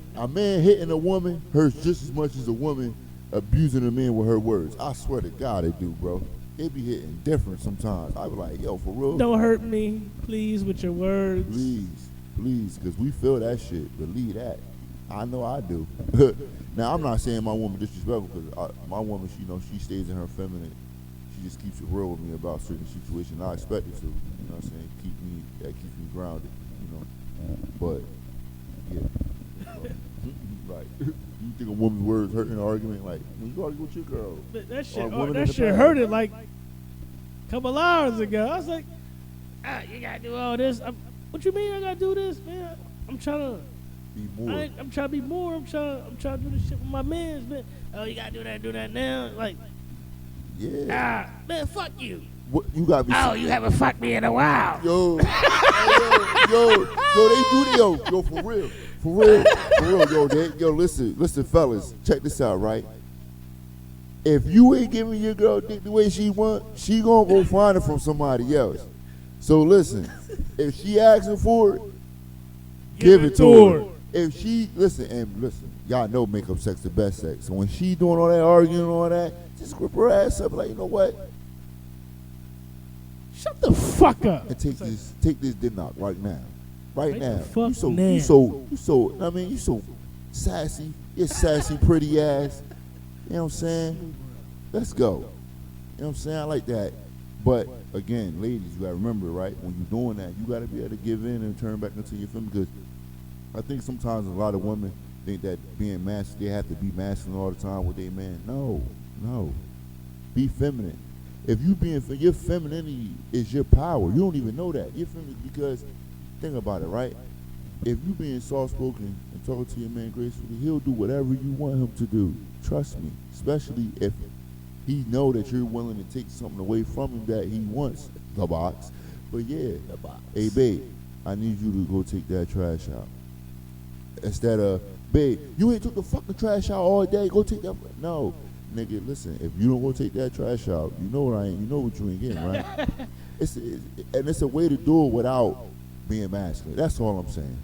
hitting a woman hurts just as much as a woman abusing a man with her words. I swear to God it do, bro. It be hitting different sometimes. I be like, yo, for real? Don't hurt me, please, with your words. Please, because we feel that shit. Believe that. I know I do. Now, I'm not saying my woman disrespectful, because my woman, she stays in her feminine. She just keeps it real with me about certain situations. I expect her to, what I'm saying? Keep me grounded, But, yeah. Like, you think a woman's words hurt in an argument? Like, when you argue with your girl. But that women in the shit past. hurted like a couple hours ago. I was like, you gotta do all this. What you mean I gotta do this, man? I'm trying to Be more. I'm trying to be more. I'm trying to do this shit with my mans, man. Oh, you gotta do that now. Like, Yeah. man, fuck you. What, you got me. Oh, you haven't fucked me in a while. Yo, they do the yo, for real, yo, listen, fellas, check this out, right? If you ain't giving your girl dick the way she want, she gonna go find it from somebody else. So listen, if she asking for it, give it to her. If she listen, y'all know makeup sex the best sex. So when she doing all that arguing and all that, just grip her ass up, like, you know what? Shut the fuck up. And take this dick knock right now. Right Right now. the fuck You so sassy. You're sassy, pretty ass. You know what I'm saying? Let's go. You know what I'm saying? I like that. But again, ladies, you gotta remember, right? When you're doing that, you gotta be able to give in and turn back into your feminine. Because I think sometimes a lot of women think that being masculine, they have to be masculine all the time with their man. No, no. Be feminine. If you being your femininity is your power. You don't even know that. You're feminine because think about it, right? If you being soft spoken and talking to your man gracefully, he'll do whatever you want him to do. Trust me. Especially if he know that you're willing to take something away from him that he wants, the box. But yeah, The box. hey babe, I need you to go take that trash out. Instead of, babe, you ain't took the fucking trash out all day. Go take that. No, nigga, listen. If you don't go take that trash out, you know what I ain't. You know what you ain't getting, right? It's a way to do it without being masculine. That's all I'm saying.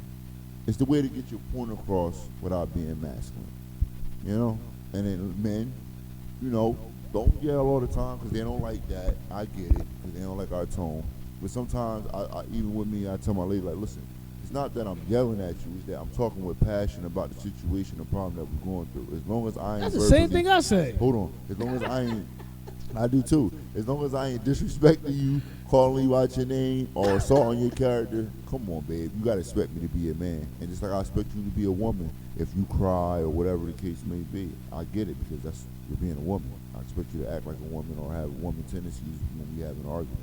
It's the way to get your point across without being masculine. You know. And then men, you know, don't yell all the time because they don't like that. I get it because they don't like our tone. But sometimes, I even with me, I tell my lady, like, listen. It's not that I'm yelling at you, it's that I'm talking with passion about the situation, the problem that we're going through. As long as I ain't That's the same thing I say. Hold on. As long as I ain't, I do too. As long as I ain't disrespecting you, calling you out your name, or assaulting your character, come on, babe. You gotta expect me to be a man. And just like I expect you to be a woman, if you cry or whatever the case may be, I get it because that's you're being a woman. I expect you to act like a woman or have woman tendencies when we have an argument.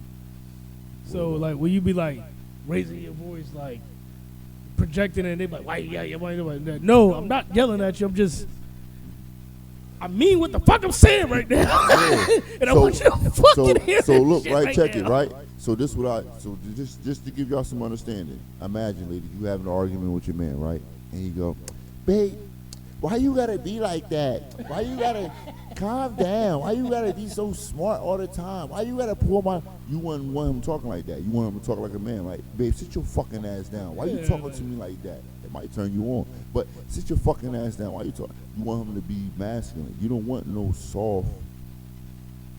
So, like, will you be like raising your voice, like projecting, and they be like, "Why you yelling? Why you doing that?" No, I'm not yelling at you. I mean what the fuck I'm saying right now, and I want you to fucking hear So that look, shit right, check now. it, right. So this just to give y'all some understanding. Imagine, ladies, you having an argument with your man, right? And he go, babe, why you gotta be like that? Why you gotta calm down? Why you gotta be so smart all the time? Why you gotta pull my? You wouldn't want him talking like that. You want him to talk like a man. Like, babe, sit your fucking ass down. Why you talking to me like that? It might turn you on, but sit your fucking ass down. Why you talking? You want him to be masculine. You don't want no soft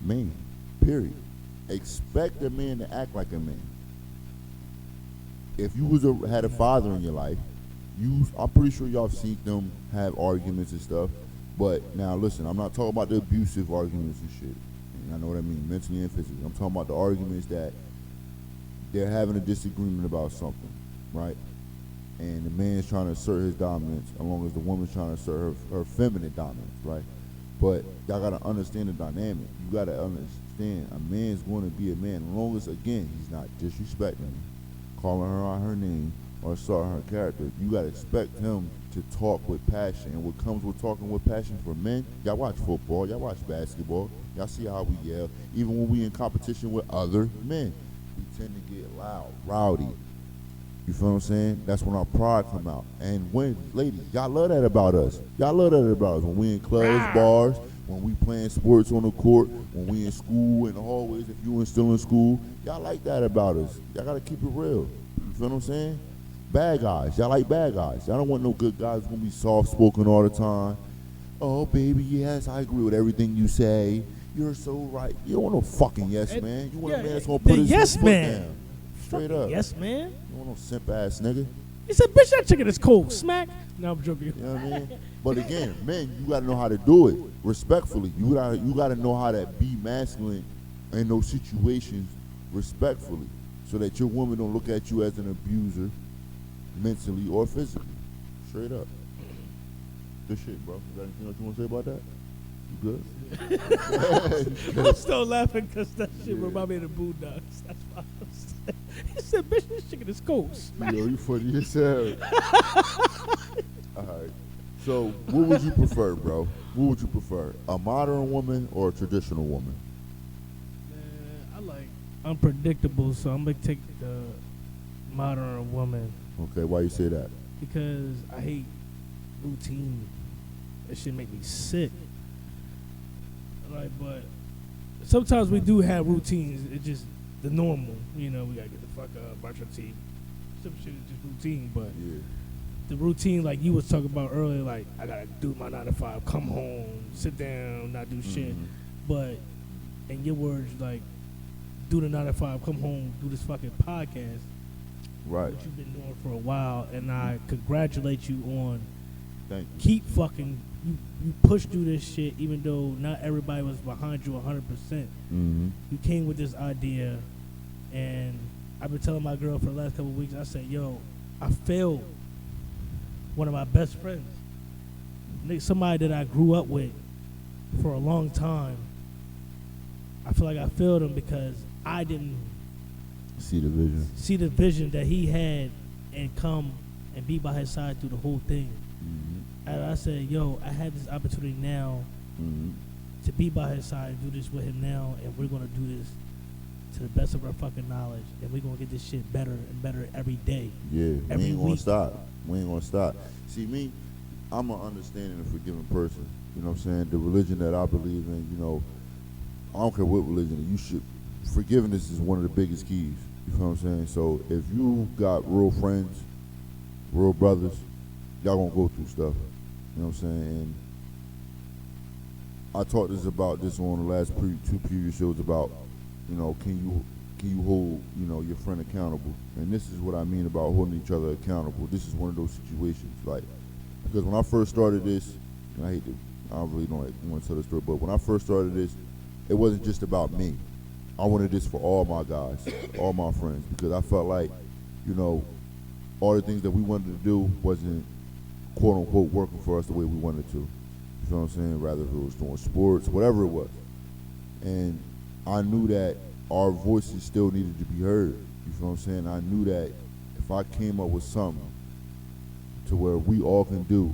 man. Period. Expect a man to act like a man. If you had a father in your life, I'm pretty sure y'all have seen them have arguments and stuff. But now listen, I'm not talking about the abusive arguments and shit. And I know what I mean, mentally and physically. I'm talking about the arguments that they're having a disagreement about something, right? And the man's trying to assert his dominance, along as the woman's trying to assert her feminine dominance, right? But y'all gotta understand the dynamic. You gotta understand a man's going to be a man, as long as, again, he's not disrespecting her, calling her out her name, or assaulting her character. You gotta expect him to talk with passion. And what comes with talking with passion for men, y'all watch football, y'all watch basketball, y'all see how we yell. Even when we in competition with other men, we tend to get loud, rowdy. You feel what I'm saying? That's when our pride come out. And when, ladies, y'all love that about us. Y'all love that about us. When we in clubs, bars, when we playing sports on the court, when we in school, in the hallways, if you still in school, y'all like that about us. Y'all gotta keep it real. You feel what I'm saying? Bad guys. Y'all like bad guys. Y'all don't want no good guys who's gonna be soft-spoken all the time. Oh, baby, yes, I agree with everything you say. You're so right. You don't want no fucking yes man. You want a man that's gonna put his yes foot man. down. Straight up. Yes, man. You don't want no simp-ass nigga. He said, "Bitch, that chicken is cold." Smack. No, I'm joking. You know what I mean? But again, men, you gotta know how to do it respectfully. You gotta know how to be masculine in those situations respectfully, so that your woman don't look at you as an abuser, mentally or physically. Straight up. Good shit, bro. You got anything else you want to say about that? You good? I'm still laughing because that shit remind me of the Boondocks. That's why I'm saying. He said, "Bitch, this chicken is cold." Smack. Yo, you funny as hell. All right. So, what would you prefer, bro? What would you prefer? A modern woman or a traditional woman? Man, I like unpredictable, so I'm gonna take the modern woman Okay, why you say that? because I hate routine. That shit make me sick. Like, but sometimes we do have routines. It's just the normal. You know, we gotta get the fuck up, brush our teeth. Some shit is just routine, but Yeah. the routine, like you was talking about earlier, like I gotta do my 9 to 5, come home, sit down, not do shit. Mhm. But in your words, like do the 9 to 5, come home, do this fucking podcast, Right. which you've been doing for a while, and I congratulate you on Thank you. keep fucking. You pushed through this shit, even though not everybody was behind you 100%. Mm-hmm. You came with this idea, and I've been telling my girl for the last couple of weeks. I said, "Yo, I failed one of my best friends, somebody that I grew up with for a long time. I feel like I failed him because I didn't See the vision. see the vision that he had and come and be by his side through the whole thing." Mm-hmm. And I said, "Yo, I had this opportunity now Mm-hmm. to be by his side and do this with him now, and we're gonna do this to the best of our fucking knowledge, and we're gonna get this shit better and better every day." Yeah, Every we ain't gonna week. stop. We ain't gonna stop. See, me, I'm an understanding and forgiving person. You know what I'm saying? The religion that I believe in, you know, I don't care what religion, you should, forgiveness is one of the biggest keys. You feel what I'm saying? So if you got real friends, real brothers, y'all gonna go through stuff. You know what I'm saying? And I talked about this on the last two previous shows about, you know, can you hold, you know, your friend accountable? And this is what I mean about holding each other accountable. This is one of those situations, like, because when I first started this, and I really don't want to tell the story, but when I first started this, it wasn't just about me. I wanted this for all my guys, all my friends, because I felt like, you know, all the things that we wanted to do wasn't quote unquote working for us the way we wanted to. You feel what I'm saying? Rather if it was doing sports, whatever it was. And I knew that our voices still needed to be heard. You feel what I'm saying? I knew that if I came up with something to where we all can do,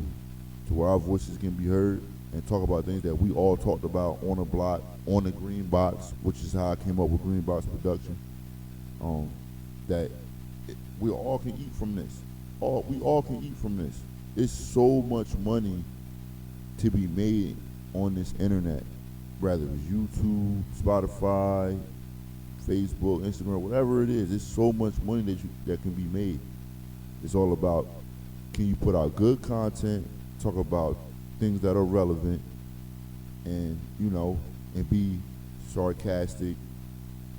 to where our voices can be heard and talk about things that we all talked about on the block, on the Green Box, which is how I came up with Green Box Production, we all can eat from this. We all can eat from this. It's so much money to be made on this internet, whether it's YouTube, Spotify, Facebook, Instagram, whatever it is. There's so much money that can be made. It's all about, can you put out good content, talk about things that are relevant, and, you know, and be sarcastic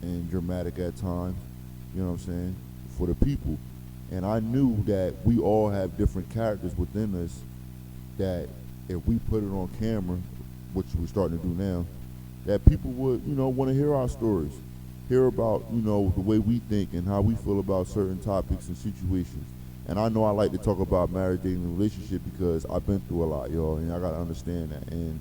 and dramatic at times, you know what I'm saying, for the people. And I knew that we all have different characters within us that if we put it on camera, which we're starting to do now, that people would, you know, want to hear our stories, hear about, you know, the way we think and how we feel about certain topics and situations. And I know I like to talk about marriage, dating, and relationship because I've been through a lot, y'all, and I gotta understand that. And,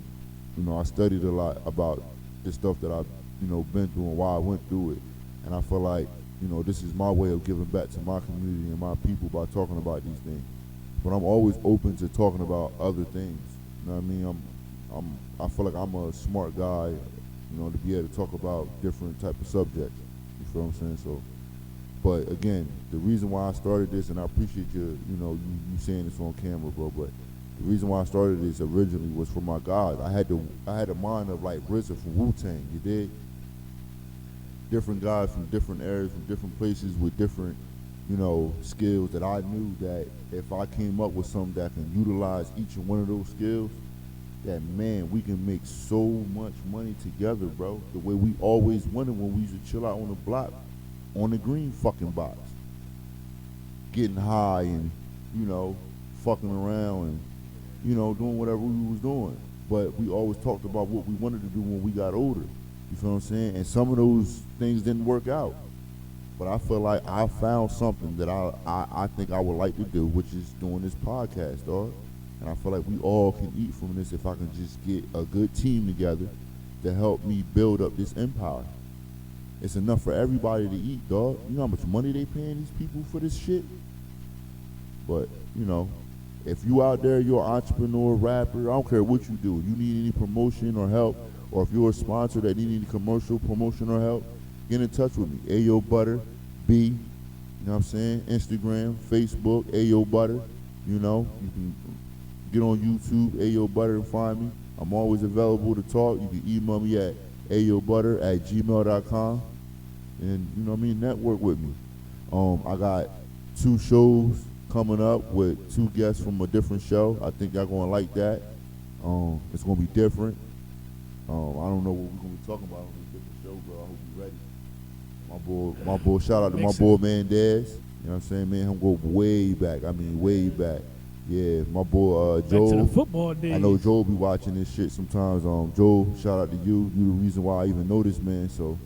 you know, I studied a lot about the stuff that I've, you know, been through and why I went through it. And I feel like, you know, this is my way of giving back to my community and my people by talking about these things. But I'm always open to talking about other things. You know what I mean? I feel like I'm a smart guy, you know, to be able to talk about different type of subjects. You feel what I'm saying? So, but again, the reason why I started this, and I appreciate you saying this on camera, bro. But the reason why I started this originally was for my guys. I had a mind of like RZA from Wu-Tang. You did. Different guys from different areas, from different places with different, you know, skills that I knew that if I came up with something that can utilize each and one of those skills, that, man, we can make so much money together, bro. The way we always wanted when we used to chill out on the block, on the Green fucking Box, getting high and, you know, fucking around and, you know, doing whatever we was doing. But we always talked about what we wanted to do when we got older. You feel what I'm saying? And some of those things didn't work out. But I feel like I found something that I think I would like to do, which is doing this podcast, dog. And I feel like we all can eat from this if I can just get a good team together to help me build up this empire. It's enough for everybody to eat, dog. You know how much money they paying these people for this shit? But, you know, if you out there, you're an entrepreneur, rapper, I don't care what you do. You need any promotion or help, or if you're a sponsor that need any commercial promotion or help, get in touch with me. Ayo Butter, B, you know what I'm saying? Instagram, Facebook, Ayo Butter. You know, you can get on YouTube, Ayo Butter, and find me. I'm always available to talk. You can email me at ayobutter@gmail.com. And, you know what I mean, network with me. I got 2 shows coming up with 2 guests from a different show. I think y'all gonna like that. It's gonna be different. I don't know what we're gonna be talking about on this different show, but I hope you're ready. My boy, shout out to my boy, man, Dez. You know what I'm saying, man? Him go way back. I mean, way back. Yeah, my boy Back to Joe. the football days. I know Joe be watching this shit sometimes. Joe, shout out to you. You the reason why I even know this man. So,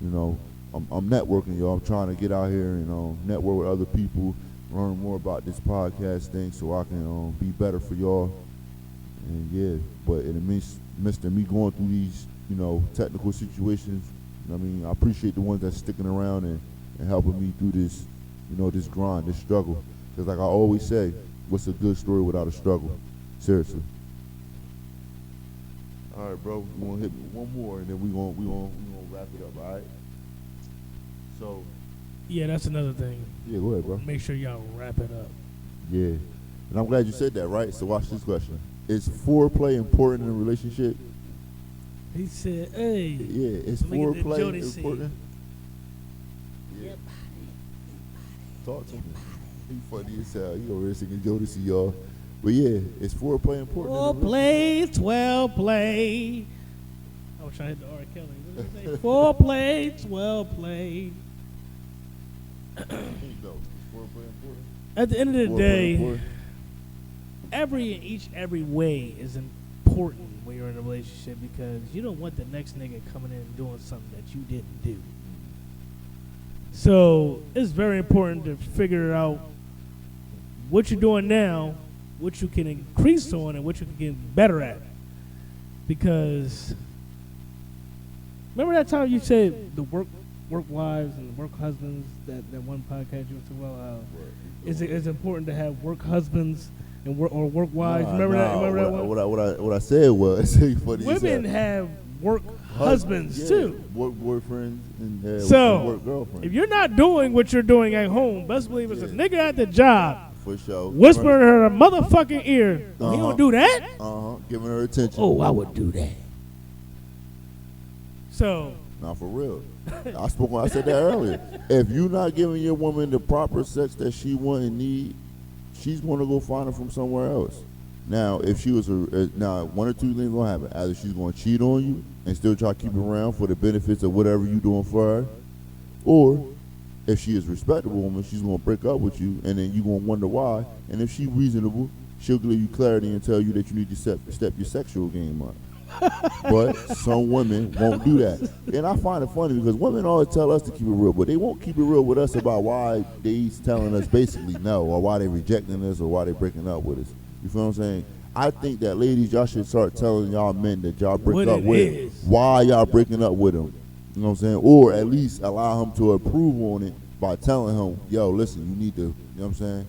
you know, I'm networking, y'all. I'm trying to get out here and network with other people, learn more about this podcast thing, so I can be better for y'all. And yeah, but in the midst of me going through these, technical situations, I mean, I appreciate the ones that's sticking around and helping me through this, this grind, this struggle. Because like I always say, what's a good story without a struggle? Seriously. All right, bro. We gonna hit one more, and then we gonna wrap it up. All right. So. Yeah, that's another thing. Yeah, go ahead, bro. Make sure y'all wrap it up. Yeah, and I'm glad you said that. Right. So watch this question: is foreplay important in a relationship? He said, "Hey." Yeah, is foreplay important? Yeah. Talk to me. He funny as hell. He over here singing Jodeci, y'all. But yeah, is foreplay important? Foreplay, 12 play. I was trying to hit the R. Kelly. What did it say? Foreplay, 12 play. At the end of the day, every way is important when you're in a relationship, because you don't want the next nigga coming in and doing something that you didn't do. So it's very important to figure out what you're doing now, what you can increase on, and what you can get better at. Because remember that time you said the work wives and work husbands, that one podcast you were talking about, it's important to have work husbands and work wives. Remember that? What I said was funny. Women have work husbands too. Work boyfriends and work girlfriends. If you're not doing what you're doing at home, best believe it's a nigga at the job. For sure. Whispering in her motherfucking ear. He don't do that? Giving her attention. Oh, I would do that. So. Not for real. I said that earlier. If you're not giving your woman the proper sex that she want and need, she's going to go find it from somewhere else. Now, if she was now one or two things gonna happen. Either she's going to cheat on you and still try to keep it around for the benefits of whatever you doing for her, or if she is a respectable woman, she's going to break up with you, and then you're going to wonder why. And if she's reasonable, she'll give you clarity and tell you that you need to step your sexual game up. But some women won't do that. And I find it funny because women always tell us to keep it real, but they won't keep it real with us about why they telling us basically no, or why they rejecting us, or why they breaking up with us. You feel what I'm saying? I think that ladies, y'all should start telling y'all men that y'all break up with why y'all breaking up with them. You know what I'm saying? Or at least allow him to approve on it by telling him, yo, listen, you need to, you know what I'm saying?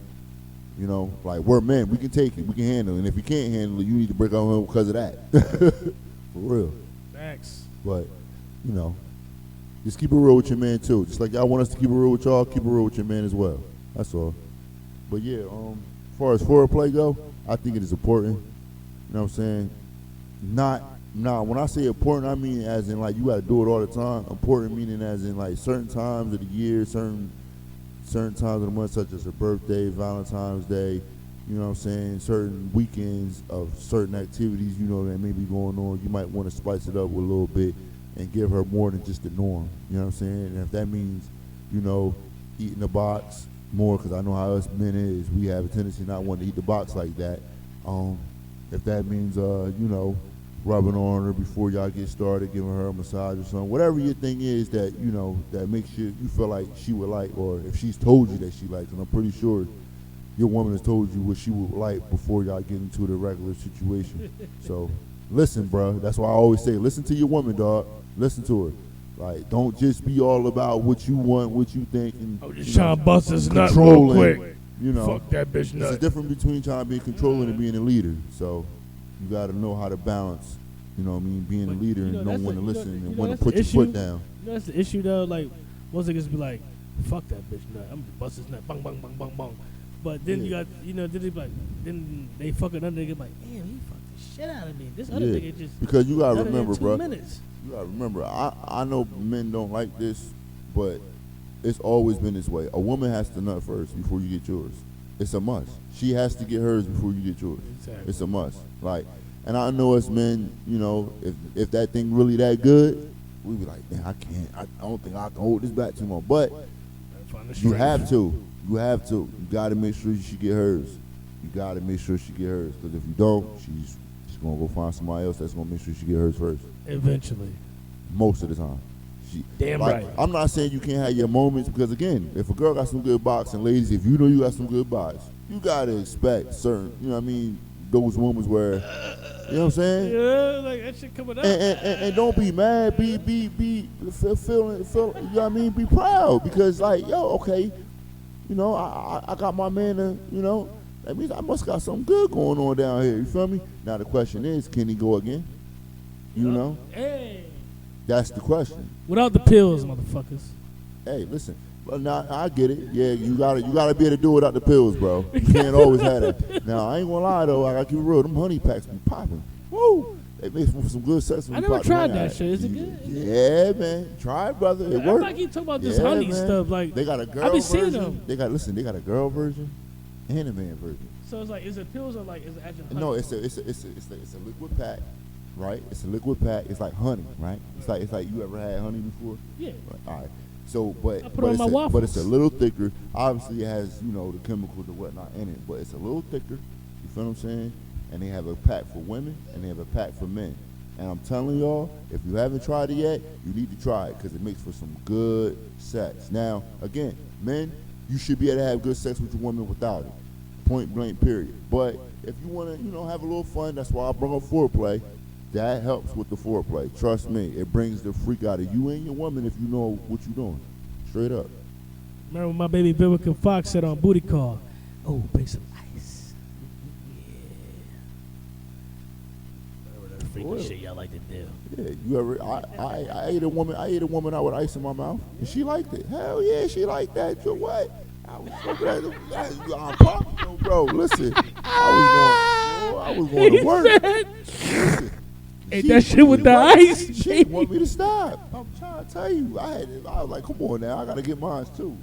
You know, like, we're men, we can take it, we can handle it. And if you can't handle it, you need to break up with him because of that. For real. Facts. But, just keep it real with your man too. Just like y'all want us to keep it real with y'all, keep it real with your man as well. That's all. But yeah, as far as foreplay go, I think it is important. You know what I'm saying? When I say important, I mean as in like you gotta do it all the time. Important meaning as in like certain times of the year, certain times of the month, such as a birthday, Valentine's Day, you know what I'm saying, certain weekends of certain activities, that may be going on. You might want to spice it up with a little bit and give her more than just the norm. You know what I'm saying? And if that means, eating the box more, because I know how us men is, we have a tendency not wanting to eat the box like that. If that means, rubbing on her before y'all get started, giving her a massage or something, whatever your thing is that, that makes you feel like she would like, or if she's told you that she likes, and I'm pretty sure your woman has told you what she would like before y'all get into the regular situation. So, listen, bro. That's why I always say, listen to your woman, dog. Listen to her. Like, don't just be all about what you want, what you think, and I'm just trying to bust this nut real quick. Fuck that bitch nut. There's a difference between trying to be controlling and being a leader. So, you got to know how to balance, being a leader and knowing when to listen and when to put your foot down. That's the issue, though. Like, most niggas be like, fuck that bitch nut. I'm gonna bust this nut. Bang, bang, bang, bang, bang. But then you got, then they be like, then they fuck another nigga, like, damn, he fucked the shit out of me. This other nigga just. Because you got to remember, bro. Minutes. You got to remember, I know men don't like this, but it's always been this way. A woman has to nut first before you get yours. It's a must. She has to get hers before you get yours. Exactly. It's a must. Like, and I know as men, if that thing really that good, we be like, man, I don't think I can hold this back too long. But you have to. You got to make sure she get hers. you gotta make sure she get hers. Because if you don't, she's gonna go find somebody else that's gonna make sure she get hers first. Eventually. Most of the time. Damn right. I'm not saying you can't have your moments, because again, if a girl got some good boxing, ladies, if you know you got some good box, you gotta expect certain, you know what I mean, those moments where, you know what I'm saying? Yeah, like that shit coming up. And don't be mad, feel, you know what I mean? Be proud, because like, yo, okay, you know, I got my man to, you know, that means I must got something good going on down here, you feel me? Now the question is, can he go again? You know? Hey. That's the question. Without the pills, motherfuckers. Hey, listen. Well, now I get it. Yeah, you gotta be able to do it without the pills, bro. You can't always have that. Now I ain't gonna lie though. I gotta keep it real. Them honey packs be popping. Woo! They make some good sex. I never tried that shit. Is it good? Yeah, man. Try it, brother. It works. Everybody keep talking about this honey stuff. Like they got a girl I be version. seeing them. They got a girl version and a man version. So it's like, is it pills or like is it actual honey? No, it's a liquid pack. Right, it's a liquid pack. It's like honey, right? It's like you ever had honey before? Yeah. All right. So, but it's a little thicker. Obviously, it has the chemicals and whatnot in it, but it's a little thicker. You feel what I'm saying? And they have a pack for women and they have a pack for men. And I'm telling y'all, if you haven't tried it yet, you need to try it because it makes for some good sex. Now, again, men, you should be able to have good sex with your woman without it. Point blank, period. But if you want to, have a little fun, that's why I brought up foreplay. That helps with the foreplay. Trust me, it brings the freak out of you and your woman if you know what you're doing. Straight up. Remember when my baby Vivica Fox said on Booty Call, "Oh, bring some ice." Yeah. That freaky shit y'all like to do. Yeah, you ever? I ate a woman out with ice in my mouth, and she liked it. Hell yeah, she liked that. So what? I was so glad. I'm popping, bro. Listen, I was going to work. Listen. Ain't that shit with the ice? She want me to stop. I'm trying to tell you. I was like, come on now, I gotta get mine too.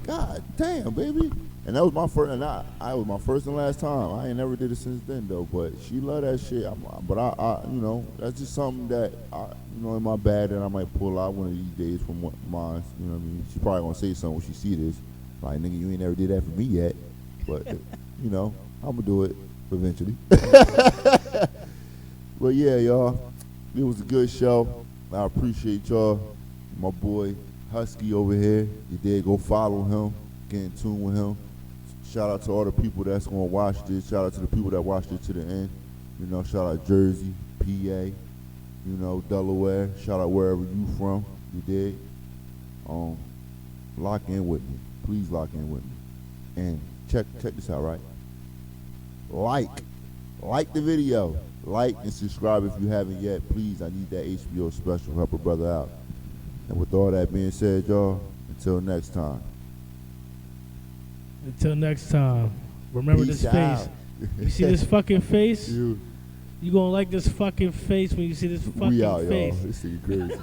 God damn, baby. And that was my first, and I was my first and last time. I ain't never did it since then though. But she loved that shit. But I that's just something that in my bag that I might pull out one of these days from mine. You know what I mean? She probably gonna say something when she see this, like, nigga, you ain't never did that for me yet. But I'm gonna do it eventually. But yeah, y'all, it was a good show. I appreciate y'all. My boy Husky over here. You did go follow him, get in tune with him. Shout out to all the people that's gonna watch this. Shout out to the people that watched it to the end. Shout out Jersey, PA, Delaware. Shout out wherever you from. You did. Lock in with me. Please lock in with me. And check this out, right? Like the video. Like and subscribe if you haven't yet. Please, I need that HBO special. Help a brother out. And with all that being said, y'all, until next time. Until next time. Remember Peace this out. face. You see this fucking face? You You gonna like this fucking face when you see this fucking we out, face. y'all. This thing crazy.